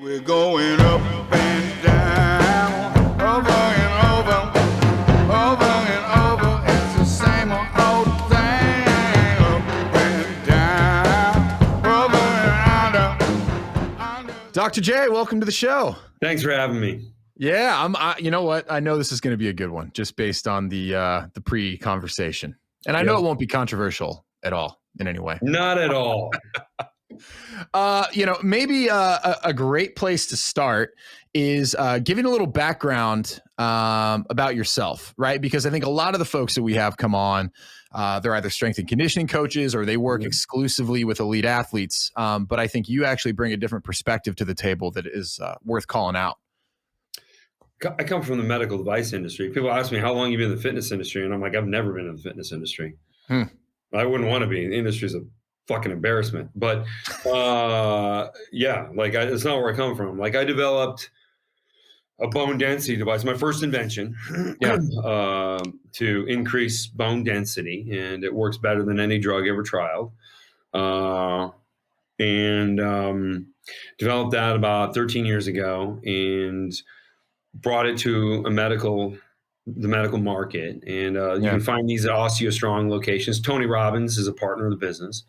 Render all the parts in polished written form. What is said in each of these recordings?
We're going up and down, over and over, over and over. It's the same old thing. Up and down, over and under. Dr. J, welcome to the show. Thanks for having me. Yeah, you know what? I know this is going to be a good one, just based on the pre-conversation, and I know it won't be controversial at all in any way. Not at all. Maybe a great place to start is giving a little background about yourself, right? Because I think a lot of the folks that we have come on, they're either strength and conditioning coaches or they work exclusively with elite athletes. But I think you actually bring a different perspective to the table that is worth calling out. I come from the medical device industry. People ask me, how long you been in the fitness industry? And I'm like, I've never been in the fitness industry. I wouldn't want to be. The industry is a fucking embarrassment. But it's not where I come from. Like, I developed a bone density device, my first invention, to increase bone density. And it works better than any drug ever trialed. Developed that about 13 years ago and brought it to the medical market. And you can find these at OsteoStrong locations. Tony Robbins is a partner of the business.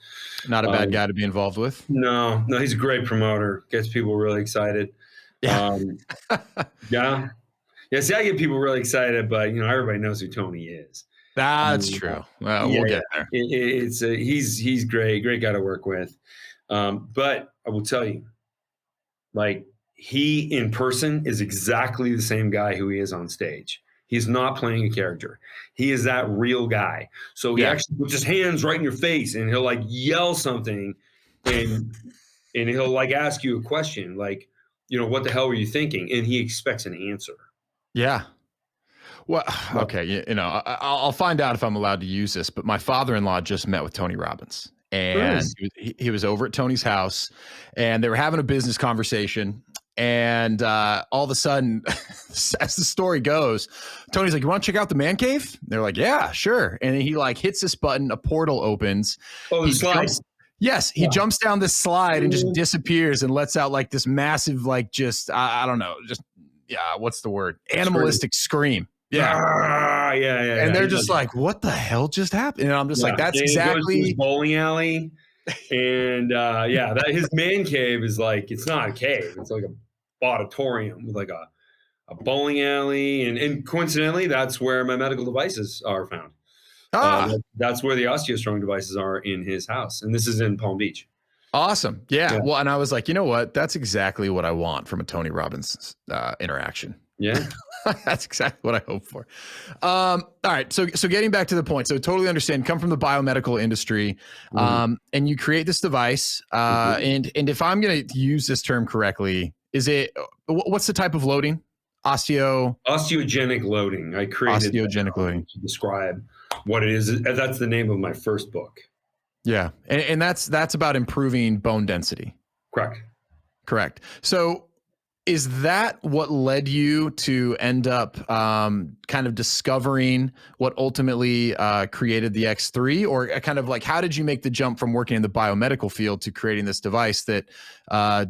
Not a bad guy to be involved with. No, he's a great promoter. Gets people really excited. Yeah. See, I get people really excited, but everybody knows who Tony is. That's true. Well, we'll get there. He's great guy to work with. But I will tell you, like, he in person is exactly the same guy who he is on stage. He's not playing a character. He is that real guy. So he actually puts his hands right in your face and he'll like yell something and he'll like ask you a question like, what the hell were you thinking? And he expects an answer. Yeah. Well, okay. I'll find out if I'm allowed to use this, but my father-in-law just met with Tony Robbins. And he was over at Tony's house and they were having a business conversation. And all of a sudden, as the story goes, Tony's like, you want to check out the man cave? They're like, yeah, sure. And he like hits this button, a portal opens. Oh, the slide. He jumps down this slide and just disappears and lets out like this massive, like I don't know, what's the word? Animalistic scream. Yeah. And they're just like, what the hell just happened? And I'm just like, that's exactly. He goes to his bowling alley. And his man cave is like, it's not a cave. It's like a auditorium with like a bowling alley. And coincidentally, that's where my medical devices are found. That's where the OsteoStrong devices are in his house. And this is in Palm Beach. Awesome. Yeah. Well, and I was like, you know what? That's exactly what I want from a Tony Robbins interaction. Yeah. That's exactly what I hope for. All right. So getting back to the point. So totally understand, come from the biomedical industry, and you create this device. And if I'm going to use this term correctly, what's the type of loading? Osteogenic loading. I created osteogenic loading to describe what it is. That's the name of my first book. Yeah. And that's about improving bone density. Correct. So is that what led you to end up kind of discovering what ultimately created the X3, or kind of like, how did you make the jump from working in the biomedical field to creating this device that,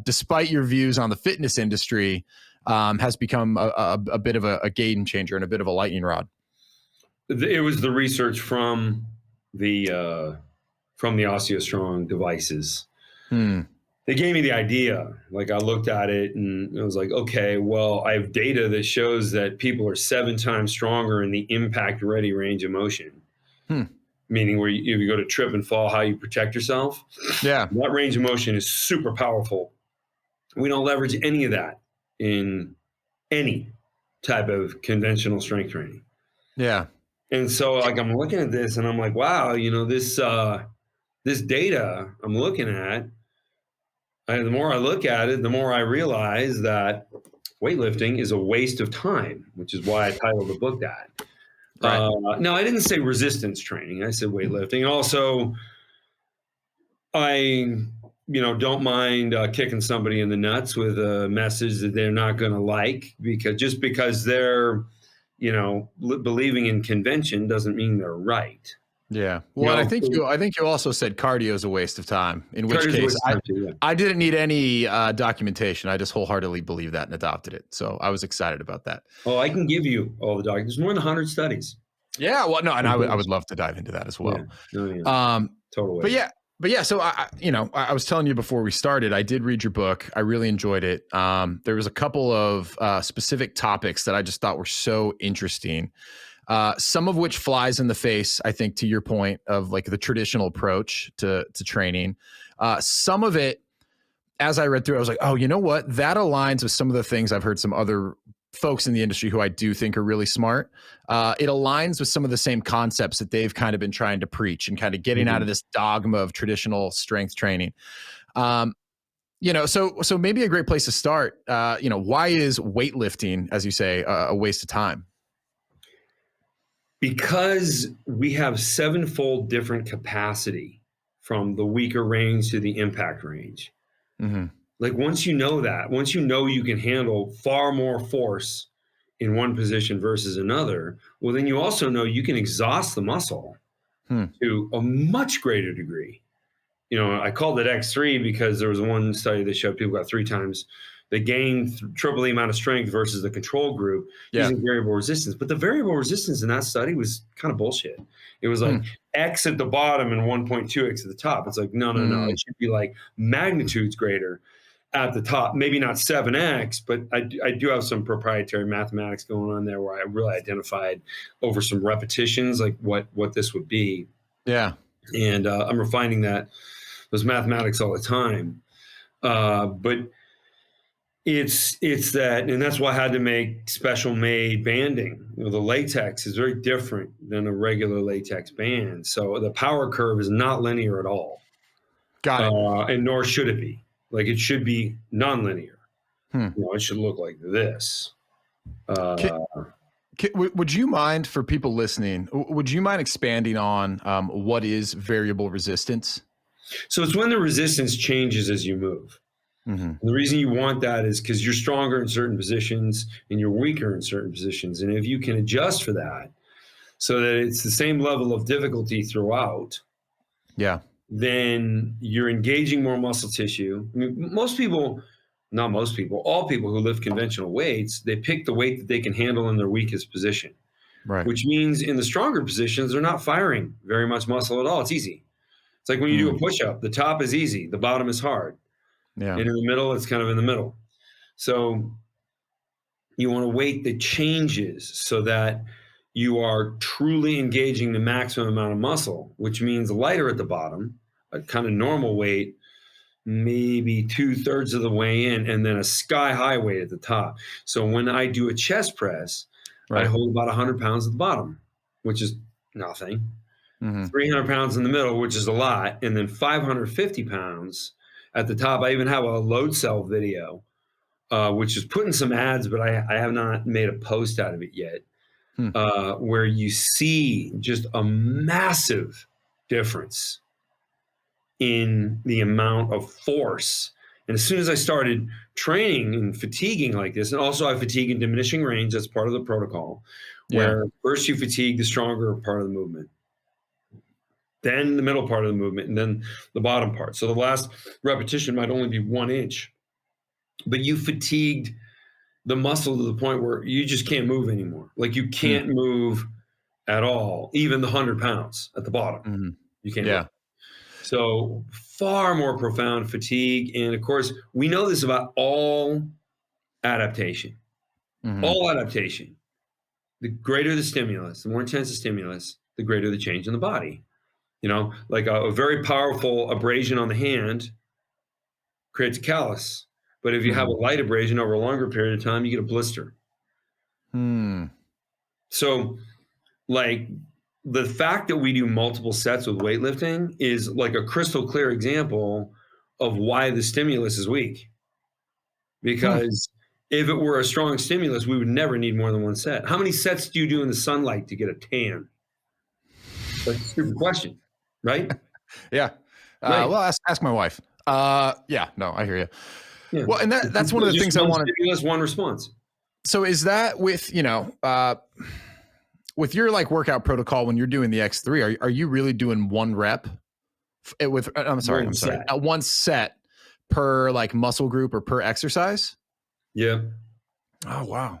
despite your views on the fitness industry, has become a bit of a game changer and a bit of a lightning rod? It was the research from the OsteoStrong devices. They gave me the idea. Like, I looked at it and I was like, okay, well, I have data that shows that people are 7 times stronger in the impact ready range of motion. Meaning where if you go to trip and fall, how you protect yourself. Yeah. That range of motion is super powerful. We don't leverage any of that in any type of conventional strength training. Yeah. And so like, I'm looking at this and I'm like, wow, this data I'm looking at, the more I look at it, the more I realize that weightlifting is a waste of time, which is why I titled the book that. Right. No, I didn't say resistance training. I said weightlifting. And also, I don't mind kicking somebody in the nuts with a message that they're not going to like, because they're, believing in convention doesn't mean they're right. Yeah. Well, and I think you also said cardio is a waste of time, in which case I didn't need any documentation. I just wholeheartedly believe that and adopted it. So I was excited about that. Oh, I can give you all the documents. There's more than 100 studies. Yeah. Well, no, and I would love to dive into that as well. Yeah. Totally. But yeah, so I was telling you before we started, I did read your book. I really enjoyed it. There was a couple of specific topics that I just thought were so interesting. Some of which flies in the face, I think, to your point of like the traditional approach to training. Some of it, as I read through, I was like, oh, you know what? That aligns with some of the things I've heard some other folks in the industry who I do think are really smart. It aligns with some of the same concepts that they've kind of been trying to preach and kind of getting out of this dogma of traditional strength training. So maybe a great place to start, why is weightlifting, as you say, a waste of time? Because we have 7-fold different capacity from the weaker range to the impact range. Mm-hmm. Like once you know you can handle far more force in one position versus another, well, then you also know you can exhaust the muscle to a much greater degree. I called it X3 because there was one study that showed people got 3 times. They gained triple the amount of strength versus the control group using variable resistance. But the variable resistance in that study was kind of bullshit. It was like X at the bottom and 1.2X at the top. It's like, no. It should be like magnitudes greater at the top. Maybe not 7X, but I do have some proprietary mathematics going on there where I really identified over some repetitions, like what this would be. Yeah. And I'm refining those mathematics all the time. But it's that, and that's why I had to make special made banding. The latex is very different than a regular latex band. So the power curve is not linear at all. Got it. And nor should it be. Like it should be nonlinear. It should look like this. Would you mind, for people listening, would you mind expanding on what is variable resistance? So it's when the resistance changes as you move. Mm-hmm. The reason you want that is because you're stronger in certain positions and you're weaker in certain positions. And if you can adjust for that so that it's the same level of difficulty throughout, then you're engaging more muscle tissue. I mean, all people who lift conventional weights, they pick the weight that they can handle in their weakest position. Right. Which means in the stronger positions, they're not firing very much muscle at all. It's easy. It's like when you do a push-up, the top is easy, the bottom is hard. Yeah. And in the middle, it's kind of in the middle. So you want a weight that changes so that you are truly engaging the maximum amount of muscle, which means lighter at the bottom, a kind of normal weight, maybe 2/3 of the way in, and then a sky-high weight at the top. So when I do a chest press, I hold about 100 pounds at the bottom, which is nothing. 300 pounds in the middle, which is a lot, and then 550 pounds at the top. I even have a load cell video, which is putting some ads, but I have not made a post out of it yet, where you see just a massive difference in the amount of force. And as soon as I started training and fatiguing like this, and also I fatigue in diminishing range, that's part of the protocol, where first you fatigue the stronger part of the movement, then the middle part of the movement, and then the bottom part. So the last repetition might only be 1 inch, but you fatigued the muscle to the point where you just can't move anymore. Like you can't move at all, even the 100 pounds at the bottom. You can't move. So far more profound fatigue. And of course, we know this about all adaptation. All adaptation. The greater the stimulus, the more intense the stimulus, the greater the change in the body. Like a very powerful abrasion on the hand creates a callus. But if you have a light abrasion over a longer period of time, you get a blister. So, like, the fact that we do multiple sets with weightlifting is like a crystal clear example of why the stimulus is weak. Because if it were a strong stimulus, we would never need more than 1 set. How many sets do you do in the sunlight to get a tan? That's a stupid question. Right? Yeah. Well, ask my wife. Yeah, no, I hear you. Yeah. Well, and that's one of the things I wanted. Stimulus, one response. So is that with, with your like workout protocol, when you're doing the X3, are you really doing one rep with, I'm sorry, one set per like muscle group or per exercise? Yeah. Oh, wow.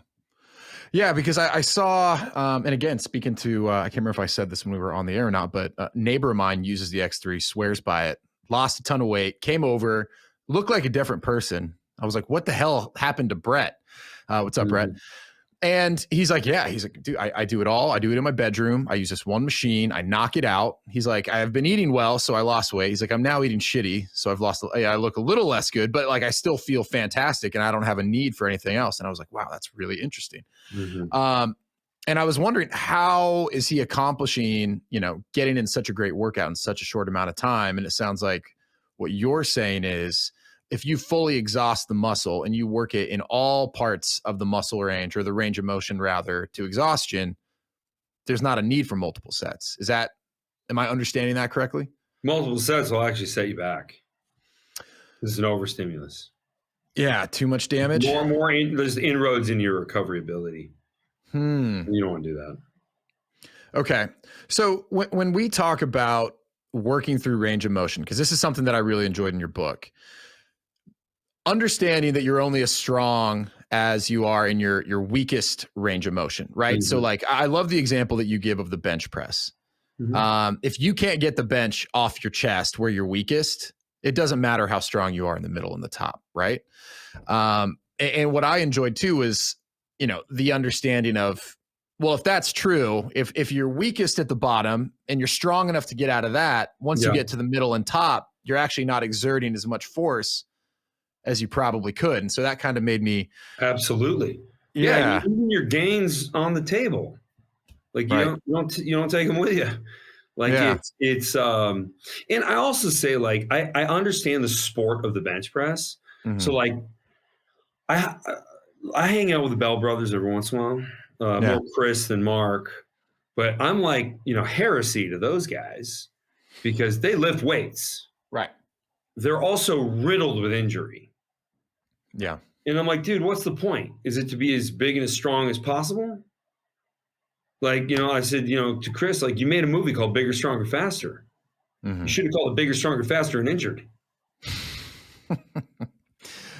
Yeah, because I saw, and again, speaking to, I can't remember if I said this when we were on the air or not, but a neighbor of mine uses the X3, swears by it, lost a ton of weight, came over, looked like a different person. I was like, what the hell happened to Brett? What's up, Brett? And he's like, yeah, he's like, dude, I do it all. I do it in my bedroom. I use this one machine. I knock it out. He's like, I have been eating well, so I lost weight. He's like, I'm now eating shitty, so I've lost, I look a little less good, but like I still feel fantastic and I don't have a need for anything else. And I was like, wow, that's really interesting. And I was wondering, how is he accomplishing, getting in such a great workout in such a short amount of time? And it sounds like what you're saying is, if you fully exhaust the muscle and you work it in all parts of the muscle range, or the range of motion rather, to exhaustion, there's not a need for multiple sets. Am I understanding that correctly? Multiple sets will actually set you back. This is an overstimulus. Yeah, too much damage. There's inroads in your recovery ability. You don't want to do that. Okay. So when we talk about working through range of motion, because this is something that I really enjoyed in your book, understanding that you're only as strong as you are in your weakest range of motion, right? So like, I love the example that you give of the bench press. If you can't get the bench off your chest where you're weakest, it doesn't matter how strong you are in the middle and the top, right? And what I enjoyed too is, the understanding of, well, if that's true, if you're weakest at the bottom and you're strong enough to get out of that, once you get to the middle and top, you're actually not exerting as much force as you probably could. And so that kind of made me. Absolutely. Yeah. Even your gains on the table, like you don't take them with you. Like it's and I also say, like, I understand the sport of the bench press. So like I hang out with the Bell brothers every once in a while, more Chris than Mark, but I'm like, heresy to those guys because they lift weights. Right. They're also riddled with injury. Yeah. And I'm like, dude, what's the point? Is it to be as big and as strong as possible? Like, I said, to Chris, like, you made a movie called Bigger, Stronger, Faster. You should have called it Bigger, Stronger, Faster, and Injured.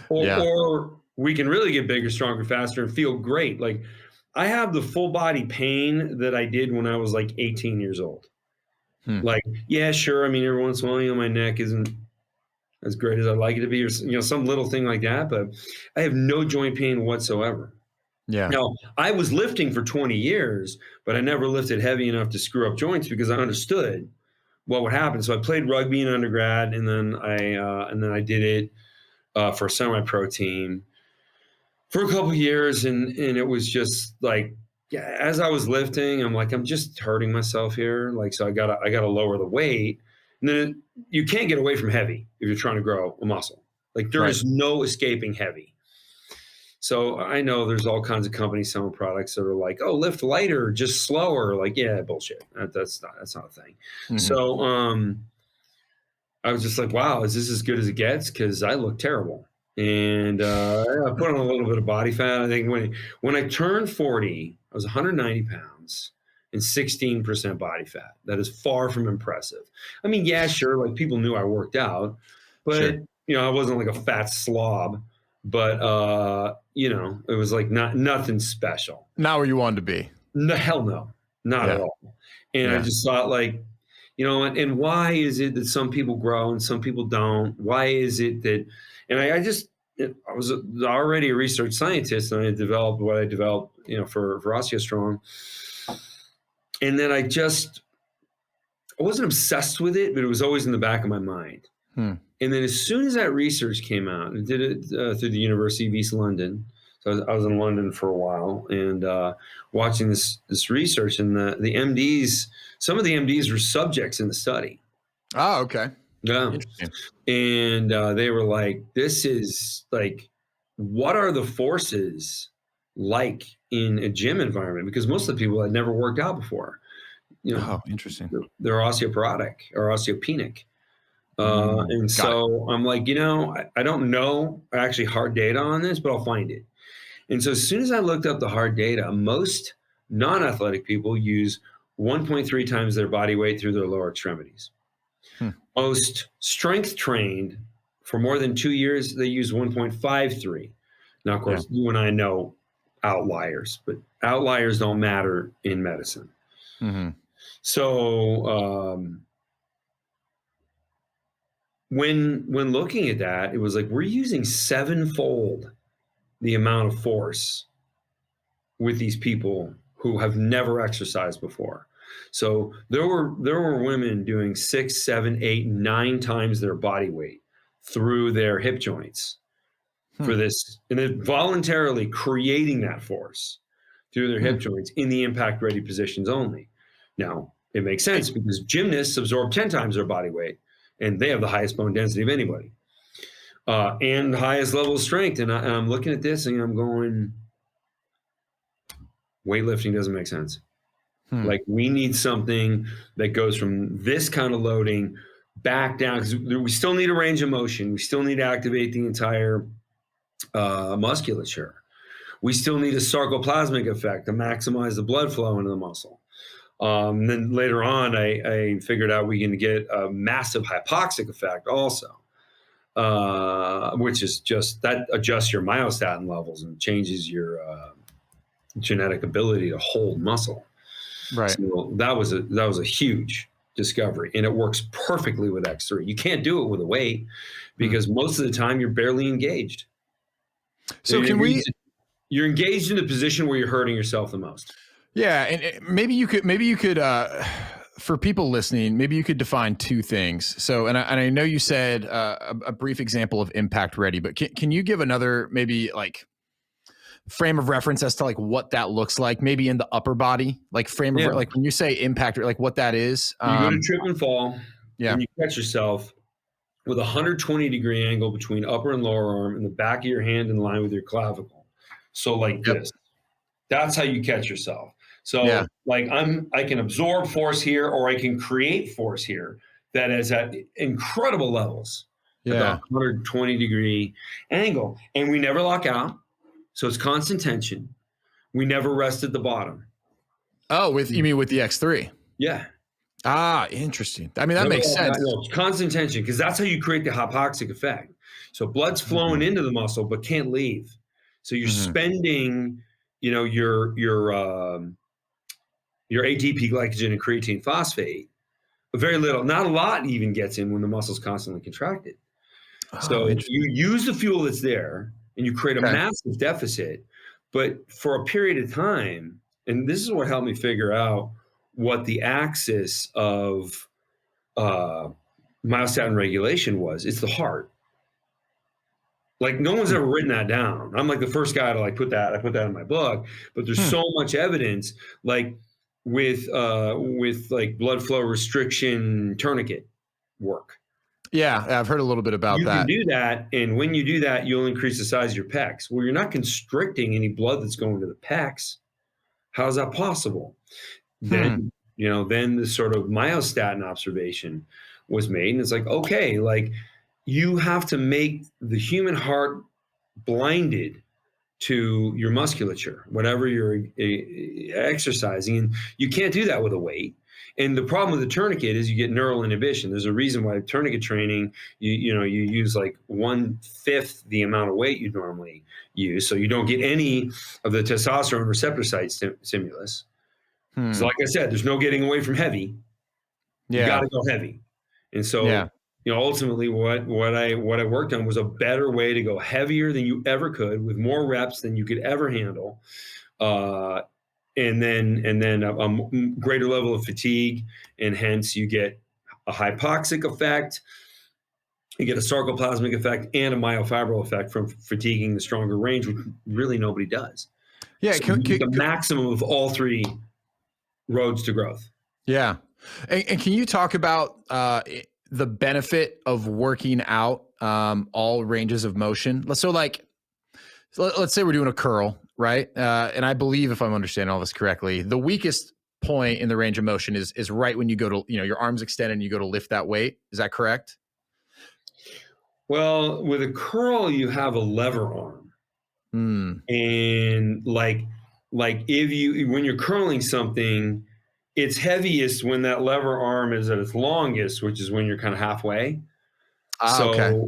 Or we can really get bigger, stronger, faster, and feel great. Like, I have the full body pain that I did when I was like 18 years old. Like, yeah, sure. I mean, every once in a while, my neck isn't as great as I'd like it to be, or some little thing like that. But I have no joint pain whatsoever. Yeah. Now, I was lifting for 20 years, but I never lifted heavy enough to screw up joints because I understood what would happen. So I played rugby in undergrad, and then I did it for a semi-pro team for a couple of years, and it was just like, as I was lifting, I'm like, I'm just hurting myself here. Like, so I gotta lower the weight. And then you can't get away from heavy if you're trying to grow a muscle. Like, there is no escaping heavy. So I know there's all kinds of companies selling products that are like, oh, lift lighter, just slower. Like, yeah, bullshit. That's not a thing. So I was just like, wow, is this as good as it gets? Because I look terrible. And I put on a little bit of body fat. I think when I turned 40, I was 190 pounds and 16% body fat. That is far from impressive. I mean, yeah, sure, like, people knew I worked out, but I wasn't like a fat slob. But it was like nothing special. Not where you wanted to be. No, hell no, not at all. And I just thought, like, and why is it that some people grow and some people don't? Why is it that? And I was already a research scientist, and I developed what I developed, for OsteoStrong. And then I wasn't obsessed with it, but it was always in the back of my mind. And then as soon as that research came out, and did it through the University of East London. So I was in London for a while, and watching this research, and the MDs, some of the MDs were subjects in the study. Oh, okay. Yeah. Interesting. And they were like, this is like, what are the forces like in a gym environment? Because most of the people had never worked out before. Interesting. They're osteoporotic or osteopenic. And so I'm like, I don't know actually hard data on this, but I'll find it. And so as soon as I looked up the hard data, most non-athletic people use 1.3 times their body weight through their lower extremities. Most strength trained for more than 2 years, they use 1.53. Now, of course, you and I know outliers, but outliers don't matter in medicine. So when looking at that, it was like we're using 7-fold the amount of force with these people who have never exercised before. So there were women doing 6, 7, 8, 9 times their body weight through their hip joints for this, and then voluntarily creating that force through their hip joints in the impact ready positions only. Now, it makes sense because gymnasts absorb 10 times their body weight, and they have the highest bone density of anybody, and highest level of strength. And I'm looking at this and I'm going, weightlifting doesn't make sense. Like, we need something that goes from this kind of loading back down, because we still need a range of motion. We still need to activate the entire musculature. We still need a sarcoplasmic effect to maximize the blood flow into the muscle. And then later on, I figured out we can get a massive hypoxic effect also, which is just that adjusts your myostatin levels and changes your genetic ability to hold muscle. Right. So that was a huge discovery, and it works perfectly with X3. You can't do it with a weight because most of the time you're barely engaged. So you're engaged in a position where you're hurting yourself the most. Yeah, and maybe you could for people listening, maybe you could define two things. So, and I know you said a brief example of impact ready, but can you give another maybe like frame of reference as to like what that looks like, maybe in the upper body, like frame of like when you say impact, like what that is? You go to trip and fall, and you catch yourself with a 120-degree angle between upper and lower arm and the back of your hand in line with your clavicle. So like this, that's how you catch yourself. So like I can absorb force here, or I can create force here that is at incredible levels. At the 120-degree angle, and we never lock out. So it's constant tension. We never rest at the bottom. Oh, you mean with the X3? Yeah. Ah, interesting. I mean, that makes sense. No, it's constant tension, because that's how you create the hypoxic effect. So blood's flowing into the muscle but can't leave. So you're spending, your ATP, glycogen, and creatine phosphate. Very little, not a lot even gets in when the muscle's constantly contracted. So you use the fuel that's there, and you create a massive deficit, but for a period of time, and this is what helped me figure out what the axis of myostatin regulation was. It's the heart. Like, no one's ever written that down. I'm like the first guy to like put that. I put that in my book, but there's so much evidence, like with like blood flow restriction tourniquet work. Yeah, I've heard a little bit about that. You can do that, and when you do that, you'll increase the size of your pecs. Well, you're not constricting any blood that's going to the pecs. How is that possible? Then the sort of myostatin observation was made, and it's like, okay, like you have to make the human heart blinded to your musculature, whatever you're exercising, and you can't do that with a weight. And the problem with the tourniquet is you get neural inhibition. There's a reason why tourniquet training, you use like 1/5 the amount of weight you'd normally use, so you don't get any of the testosterone receptor site stimulus. So like I said, there's no getting away from heavy. You got to go heavy. And so ultimately what I worked on was a better way to go heavier than you ever could, with more reps than you could ever handle. And then a greater level of fatigue, and hence you get a hypoxic effect, you get a sarcoplasmic effect, and a myofibril effect from fatiguing the stronger range, which really nobody does. Yeah, so the maximum of all three roads to growth. Yeah, and can you talk about the benefit of working out all ranges of motion? So let's say we're doing a curl, right? And I believe, if I'm understanding all this correctly, the weakest point in the range of motion is right when you go to, your arms extended and you go to lift that weight. Is that correct? Well, with a curl, you have a lever arm. And like like when you're curling something, it's heaviest when that lever arm is at its longest, which is when you're kind of halfway. Okay.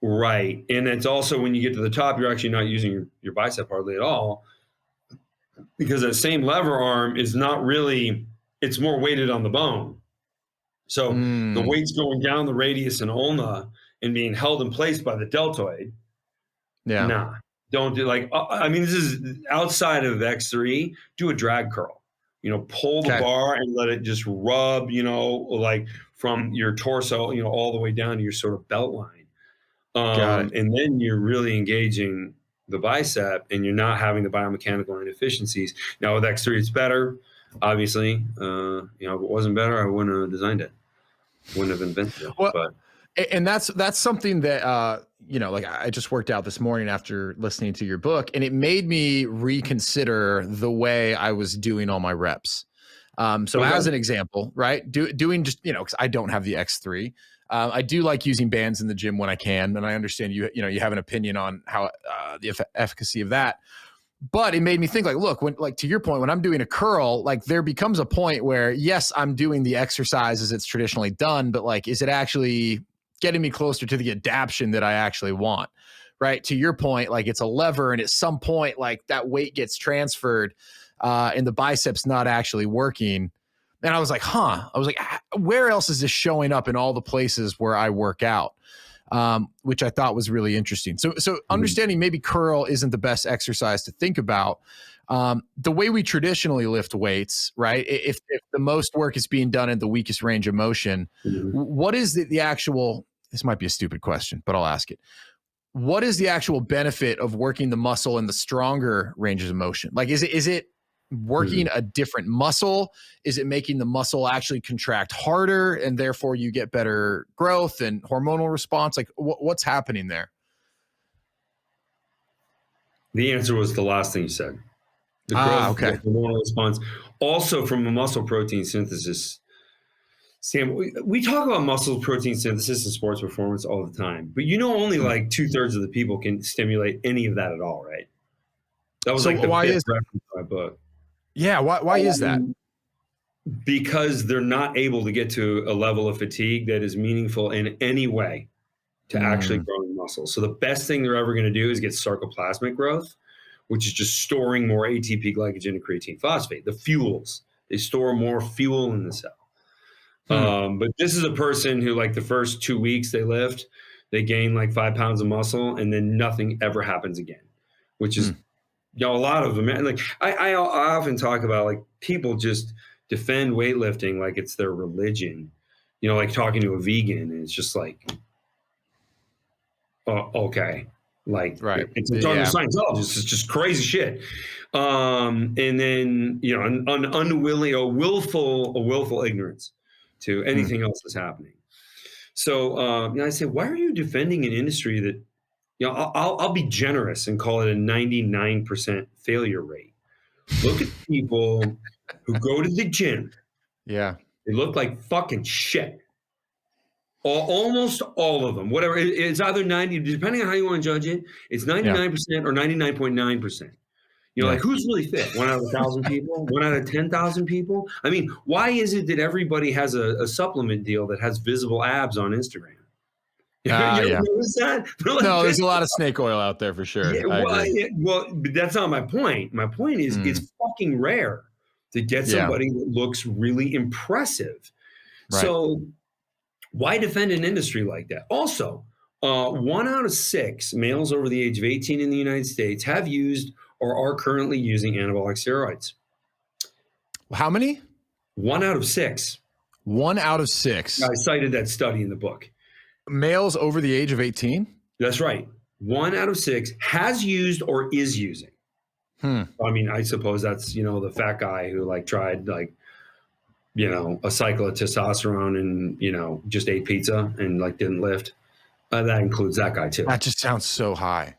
Right. And it's also when you get to the top, you're actually not using your bicep hardly at all, because that same lever arm is not really, it's more weighted on the bone. So the weight's going down the radius and ulna and being held in place by the deltoid. Yeah. Nah, don't do I mean, this is outside of X3, do a drag curl, pull the bar and let it just rub, like from your torso, all the way down to your sort of belt line. Got it. And then you're really engaging the bicep and you're not having the biomechanical inefficiencies. Now with X3, it's better. Obviously, if it wasn't better, I wouldn't have designed it. Wouldn't have invented it. Well, but and that's something that like I just worked out this morning after listening to your book, and it made me reconsider the way I was doing all my reps. So as an example, right, doing just because I don't have the X3. I do like using bands in the gym when I can, and I understand you have an opinion on how the efficacy of that. But it made me think, look, when, to your point, when I'm doing a curl, there becomes a point where, yes, I'm doing the exercise as it's traditionally done, but is it actually getting me closer to the adaptation that I actually want? Right. To your point, it's a lever, and at some point, that weight gets transferred and the biceps not actually working. And I was like, where else is this showing up in all the places where I work out? Which I thought was really interesting. So understanding maybe curl isn't the best exercise to think about. The way we traditionally lift weights, right? If the most work is being done in the weakest range of motion, what is the actual, this might be a stupid question, but I'll ask it. What is the actual benefit of working the muscle in the stronger ranges of motion? Is it working a different muscle? Is it making the muscle actually contract harder and therefore you get better growth and hormonal response? What's happening there? The answer was the last thing you said. The growth, the hormonal response. Also from a muscle protein synthesis standpoint, we talk about muscle protein synthesis in sports performance all the time, but only 2/3 of the people can stimulate any of that at all, right? That was the fifth reference in my book. Yeah, why is that? Because they're not able to get to a level of fatigue that is meaningful in any way to actually growing muscle. So the best thing they're ever going to do is get sarcoplasmic growth, which is just storing more ATP, glycogen, and creatine phosphate, the fuels. They store more fuel in the cell. But this is a person who, the first 2 weeks they lift, they gain 5 pounds of muscle, and then nothing ever happens again, which is a lot of them. I often talk about people just defend weightlifting like it's their religion, talking to a vegan, and it's just okay, right. It's talking to Scientologists. It's just crazy shit. And then an unwilling, a willful ignorance to anything else that's happening. So I say, why are you defending an industry that I'll be generous and call it a 99% failure rate. Look at people who go to the gym. Yeah. They look like fucking shit. Almost all of them. Whatever. It's either 90, depending on how you want to judge it, it's 99% or 99.9%. Who's really fit? 1 out of 1,000 people? 1 out of 10,000 people? I mean, why is it that everybody has a supplement deal that has visible abs on Instagram? That? No, there's a lot of snake oil out there for sure. Well, but that's not my point. My point is it's fucking rare to get somebody that looks really impressive. Right. So why defend an industry like that? Also, 1 out of 6 males over the age of 18 in the United States have used or are currently using anabolic steroids. How many? 1 out of 6. 1 out of 6. I cited that study in the book. Males over the age of 18? That's right. 1 out of 6 has used or is using. I mean, I suppose that's, the fat guy who tried a cycle of testosterone and, just ate pizza and didn't lift. That includes that guy too. That just sounds so high.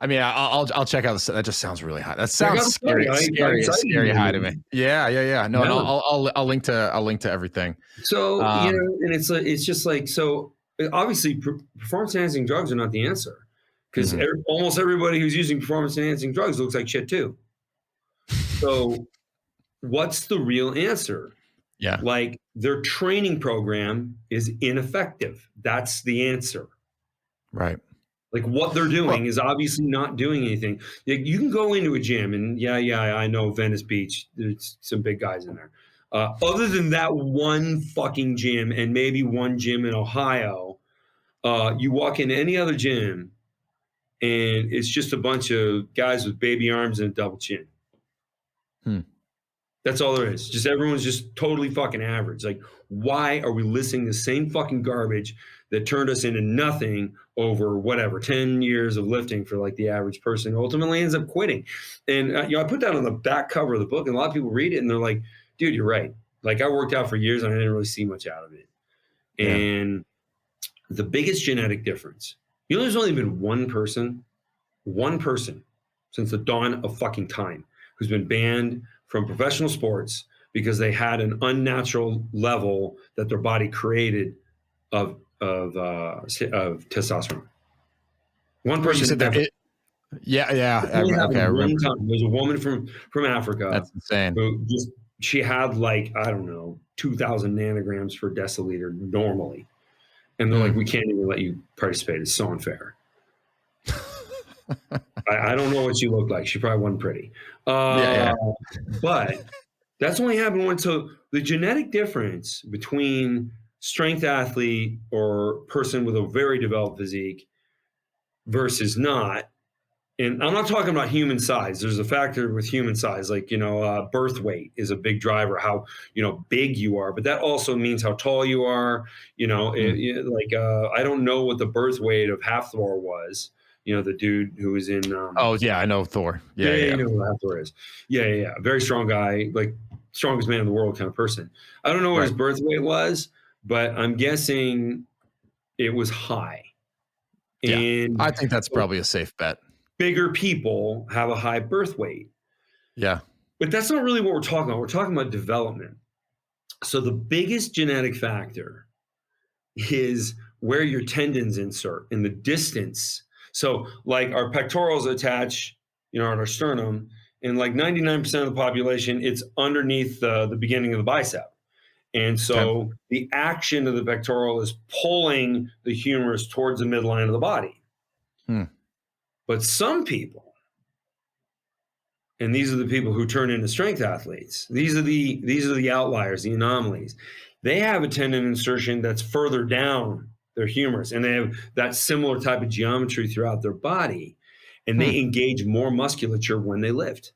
I mean, I'll check out that. Just sounds really high. That sounds scary high to me. Yeah. No, and I'll link to everything. So, and it's just so obviously performance enhancing drugs are not the answer, because almost everybody who's using performance enhancing drugs looks like shit too. So what's the real answer? Yeah. Like their training program is ineffective. That's the answer. Right. Like what they're doing is obviously not doing anything. You can go into a gym and I know Venice Beach, there's some big guys in there. Other than that one fucking gym and maybe one gym in Ohio, you walk into any other gym and it's just a bunch of guys with baby arms and a double chin. That's all there is. Just everyone's just totally fucking average. Like, why are we listening to the same fucking garbage that turned us into nothing over whatever 10 years of lifting for like the average person who ultimately ends up quitting? And I put that on the back cover of the book, and a lot of people read it and they're like, "Dude, you're right. Like, I worked out for years and I didn't really see much out of it." Yeah. And the biggest genetic difference, there's only been one person since the dawn of fucking time who's been banned from professional sports because they had an unnatural level that their body created of testosterone. One person said that. Okay, I remember. There's a woman from Africa. That's insane. Who she had like, I don't know, 2,000 nanograms per deciliter normally, and they're like, "We can't even let you participate. It's so unfair." I don't know what she looked like. She probably wasn't pretty. But that's only happened once. So the genetic difference between strength athlete or person with a very developed physique versus not, and I'm not talking about human size. There's a factor with human size, like, birth weight is a big driver, how, big you are, but that also means how tall you are. I don't know what the birth weight of Hathor was. The dude who was in. I know Thor. Yeah. You know who Hathor is. Yeah. Very strong guy, like strongest man in the world kind of person. I don't know what his birth weight was, but I'm guessing it was high. And I think that's probably a safe bet. Bigger people have a high birth weight. Yeah. But that's not really what we're talking about. We're talking about development. So the biggest genetic factor is where your tendons insert and the distance. So like our pectorals attach, at our sternum, and like 99% of the population, it's underneath the beginning of the bicep. And so the action of the pectoral is pulling the humerus towards the midline of the body. But some people, and these are the people who turn into strength athletes, these are the outliers, the anomalies. They have a tendon insertion that's further down their humerus, and they have that similar type of geometry throughout their body, and they engage more musculature when they lift.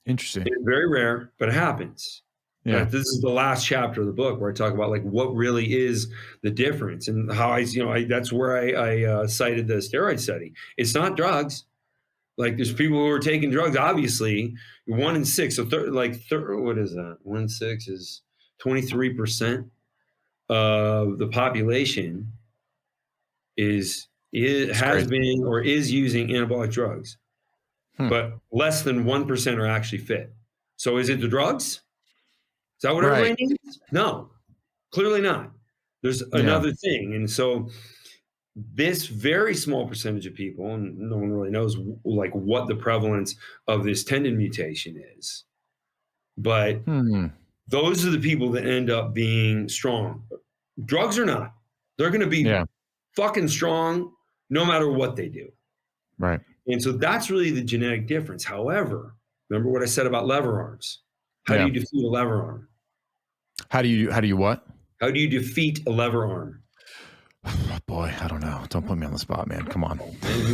Interesting. It's very rare, but it happens. Yeah. This is the last chapter of the book where I talk about like what really is the difference and how that's where I cited the steroid study. It's not drugs. Like there's people who are taking drugs, obviously 1 in 6. So what is that? 1 in 6 is 23% of the population has been or is using anabolic drugs, but less than 1% are actually fit. So is it the drugs? Is that what everybody needs? No, clearly not. There's another thing. And so this very small percentage of people, and no one really knows like what the prevalence of this tendon mutation is, but those are the people that end up being strong. Drugs or not, they're going to be fucking strong no matter what they do. Right. And so that's really the genetic difference. However, remember what I said about lever arms. How do you defeat a lever arm? How do you what? How do you defeat a lever arm? Oh boy, I don't know. Don't put me on the spot, man. Come on. And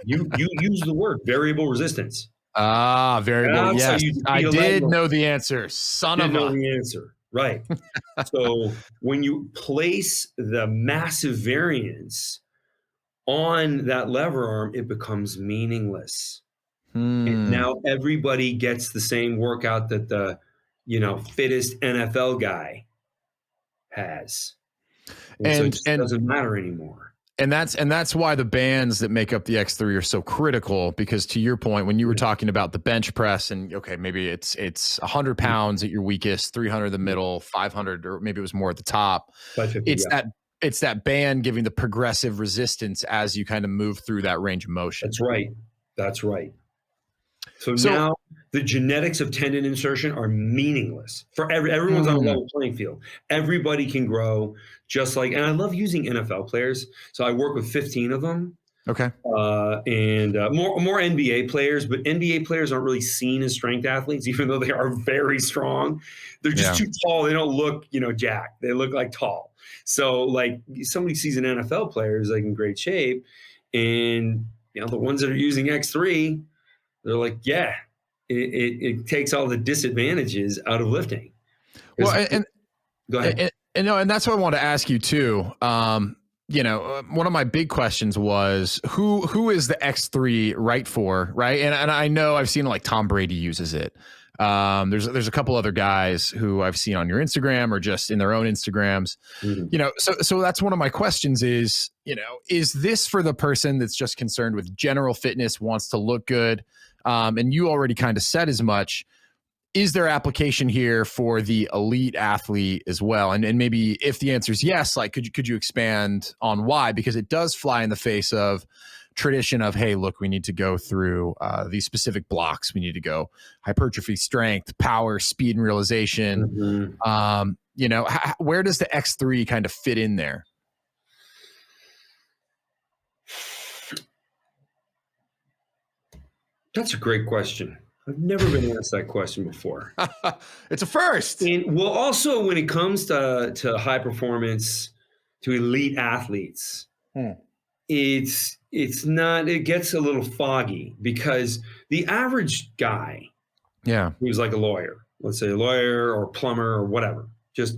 you use the word variable resistance. Variable. Yes, I did know the answer. Know the answer. Right. So when you place the massive variance on that lever arm, it becomes meaningless. And now everybody gets the same workout that the, fittest NFL guy has. And so it just doesn't matter anymore. And that's why the bands that make up the X3 are so critical, because to your point, when you were talking about the bench press and maybe it's 100 pounds at your weakest, 300 in the middle, 500, or maybe it was more at the top. It's that band giving the progressive resistance as you kind of move through that range of motion. That's right. So now the genetics of tendon insertion are meaningless for everyone's on a level playing field. Everybody can grow just like, and I love using NFL players. So I work with 15 of them. Okay. And more NBA players, but NBA players aren't really seen as strength athletes, even though they are very strong. They're just too tall. They don't look, jacked. They look like tall. So like somebody sees an NFL player who's like in great shape, and the ones that are using X3, they're like, yeah, it takes all the disadvantages out of lifting. Well, go ahead. And that's what I want to ask you too. One of my big questions was who is the X3 right for, right? And I know I've seen like Tom Brady uses it. There's a couple other guys who I've seen on your Instagram or just in their own Instagrams. So that's one of my questions is this for the person that's just concerned with general fitness, wants to look good? And you already kind of said as much. Is there application here for the elite athlete as well? And maybe if the answer is yes, like could you expand on why? Because it does fly in the face of tradition of, hey, look, we need to go through these specific blocks. We need to go hypertrophy, strength, power, speed, and realization. Where does the X3 kind of fit in there? That's a great question. I've never been asked that question before. It's a first. And well, also when it comes to high performance, to elite athletes, it's not, it gets a little foggy because the average guy, who's like a lawyer, let's say a lawyer or plumber or whatever, just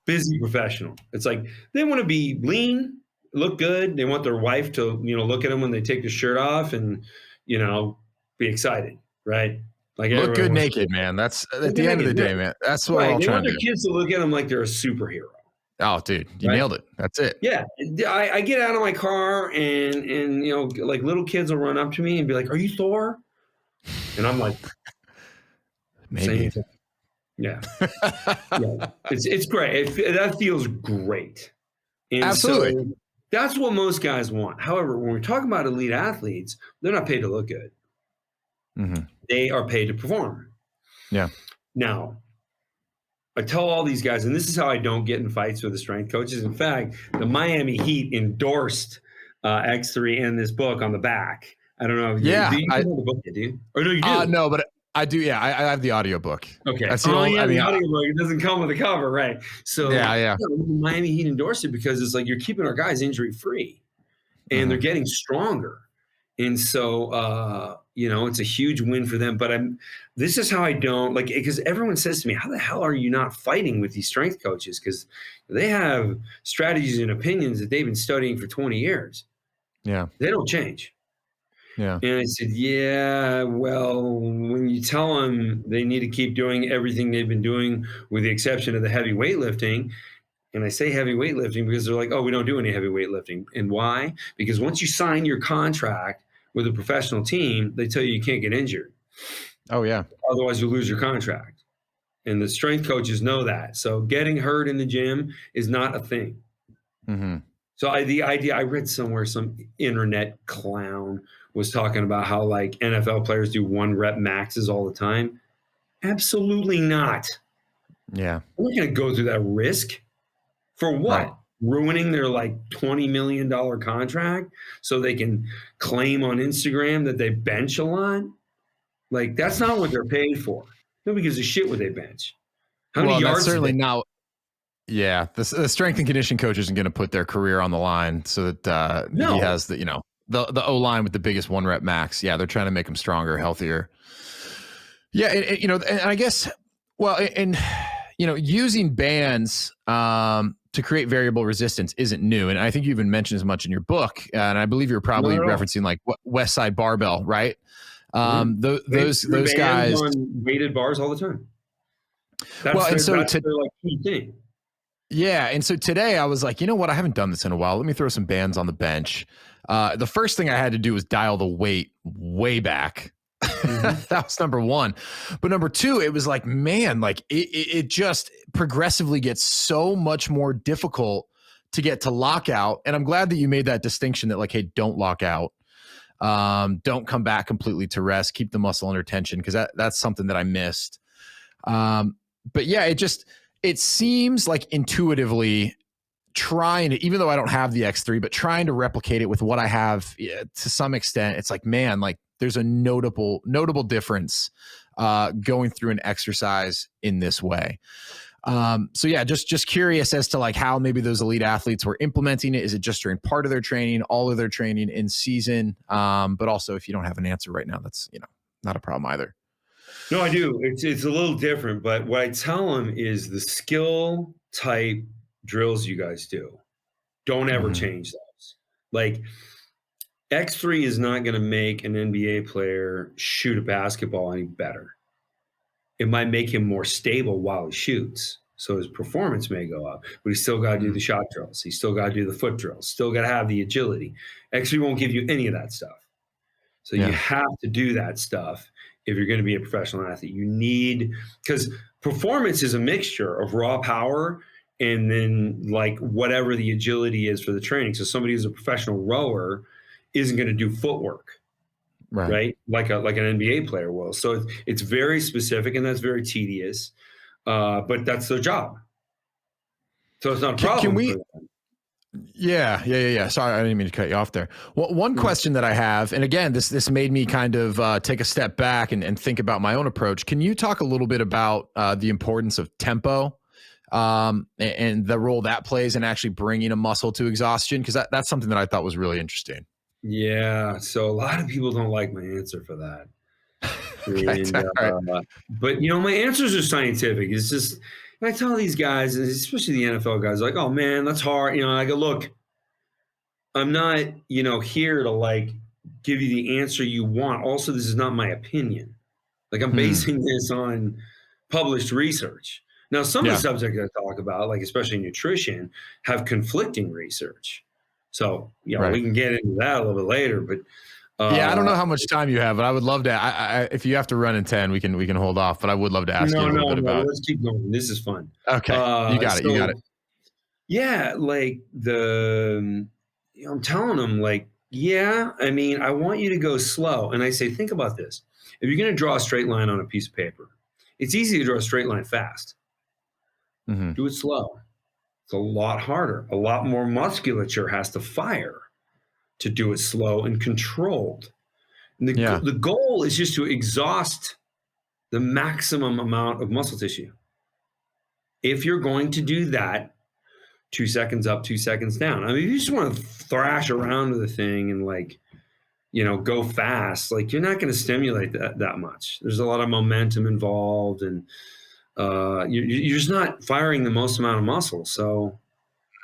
busy professional. It's like they want to be lean, look good. They want their wife to, look at them when they take their shirt off and, be excited, right? Like look good naked, man. That's at the end of the day, man. That's what we're all trying to do. They want their kids to look at them like they're a superhero. Oh, dude, you nailed it. That's it. Yeah. I get out of my car and like little kids will run up to me and be like, "Are you Thor?" And I'm like, maybe. Yeah. It's great. That feels great. And absolutely. So that's what most guys want. However, when we're talking about elite athletes, they're not paid to look good. They are paid to perform. Yeah. Now, I tell all these guys, and this is how I don't get in fights with the strength coaches. In fact, the Miami Heat endorsed X3 and this book on the back. I don't know. Do you have the book, do you? Or no, you do? No, but I do. Yeah, I have the audiobook. Okay. That's the audiobook. It doesn't come with a cover, right? So Miami Heat endorsed it because it's like you're keeping our guys injury free, and they're getting stronger. And so, it's a huge win for them. But this is how I don't like, because everyone says to me, how the hell are you not fighting with these strength coaches? Because they have strategies and opinions that they've been studying for 20 years. Yeah. They don't change. Yeah. And I said, yeah, well, when you tell them they need to keep doing everything they've been doing with the exception of the heavy weightlifting. And I say heavy weightlifting because they're like, oh, we don't do any heavy weightlifting. And why? Because once you sign your contract with a professional team, they tell you can't get injured. Oh, yeah. Otherwise, you'll lose your contract. And the strength coaches know that. So getting hurt in the gym is not a thing. So the idea, I read somewhere, some internet clown was talking about how like NFL players do 1 rep maxes all the time. Absolutely not. Yeah. I'm not going to go through that risk. For what? Right. Ruining their like $20 million contract so they can claim on Instagram that they bench a lot? Like, that's not what they're paid for. Nobody gives a shit what they bench. How many yards? That's certainly not. Yeah. The strength and conditioning coach isn't going to put their career on the line so that he has the O-line with the biggest 1 rep max. Yeah. They're trying to make them stronger, healthier. Yeah. And I guess, using bands, to create variable resistance isn't new. And I think you even mentioned as much in your book. And I believe you're probably referencing like West Side Barbell, right? Those guys on weighted bars all the time. That's their like key thing. Yeah. And so today I was like, you know what? I haven't done this in a while. Let me throw some bands on the bench. The first thing I had to do was dial the weight way back. That was number one. But number two, it was like, man, like it just progressively gets so much more difficult to get to lockout. And I'm glad that you made that distinction that like, hey, don't lock out. Don't come back completely to rest. Keep the muscle under tension, because that's something that I missed. But yeah, it seems like intuitively trying to, even though I don't have the X3, but trying to replicate it with what I have, to some extent, it's like, man, like there's a notable difference going through an exercise in this way. So yeah, just curious as to like how maybe those elite athletes were implementing it. Is it just during part of their training, all of their training in season? But also, if you don't have an answer right now, that's, not a problem either. No, I do. It's a little different, but what I tell them is the skill type drills you guys do, don't ever change those. Like X3 is not going to make an NBA player shoot a basketball any better. It might make him more stable while he shoots. So his performance may go up, but he's still got to do the shot drills. He's still got to do the foot drills, still got to have the agility. X3 won't give you any of that stuff. So you have to do that stuff if you're going to be a professional athlete. You need, because performance is a mixture of raw power and then like whatever the agility is for the training. So somebody who's a professional rower isn't going to do footwork, right? Like an NBA player will. So it's very specific, and that's very tedious, but that's their job. So it's not a problem. Can we? Yeah. Sorry, I didn't mean to cut you off there. Well, one question that I have, and again, this made me kind of take a step back and think about my own approach. Can you talk a little bit about the importance of tempo and the role that plays in actually bringing a muscle to exhaustion? Because that's something that I thought was really interesting. Yeah. So a lot of people don't like my answer for that. But my answers are scientific. It's just, I tell these guys, especially the NFL guys, like, oh man, that's hard. I go, look, I'm not, here to like give you the answer you want. Also, this is not my opinion. Like I'm basing this on published research. Now, some of the subjects I talk about, like especially nutrition, have conflicting research. So, we can get into that a little bit later, but I don't know how much time you have, but I would love to. If you have to run in 10, we can hold off. But I would love to ask you a little bit about. Let's keep going. This is fun. Okay, you got it. Yeah, like I'm telling them, like, I want you to go slow, and I say, think about this: if you're going to draw a straight line on a piece of paper, it's easy to draw a straight line fast. Do it slow. It's a lot harder. A lot more musculature has to fire to do it slow and controlled. And the goal is just to exhaust the maximum amount of muscle tissue. If you're going to do that, 2 seconds up, 2 seconds down. I mean, if you just want to thrash around with the thing and go fast, like you're not going to stimulate that much. There's a lot of momentum involved, and you're just not firing the most amount of muscle. So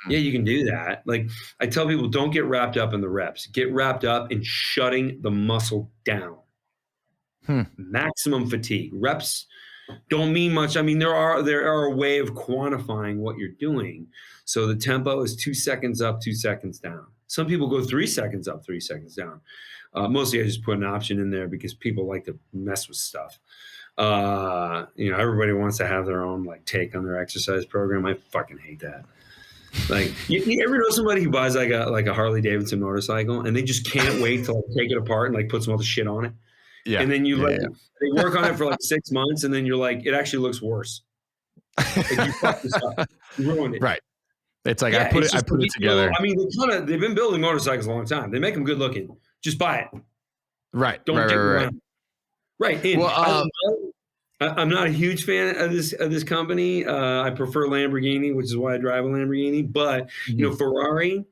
yeah, you can do that. Like I tell people, don't get wrapped up in the reps. Get wrapped up in shutting the muscle down. Maximum fatigue. Reps don't mean much. I mean, there are a way of quantifying what you're doing. So the tempo is 2 seconds up, 2 seconds down. Some people go 3 seconds up, 3 seconds down. Mostly I just put an option in there because people like to mess with stuff. Everybody wants to have their own like take on their exercise program. I fucking hate that. Like you ever know somebody who buys like a Harley Davidson motorcycle and they just can't wait to like take it apart and like put some other shit on it? Yeah. And then they work on it for like 6 months and then you're like, it actually looks worse. Like you fucked this up. You ruined it. Right. It's like I put it together. I mean, they've been building motorcycles a long time. They make them good looking. Just buy it. Right. Don't get around. Right. And I'm not a huge fan of this company. I prefer Lamborghini, which is why I drive a Lamborghini. But Ferrari,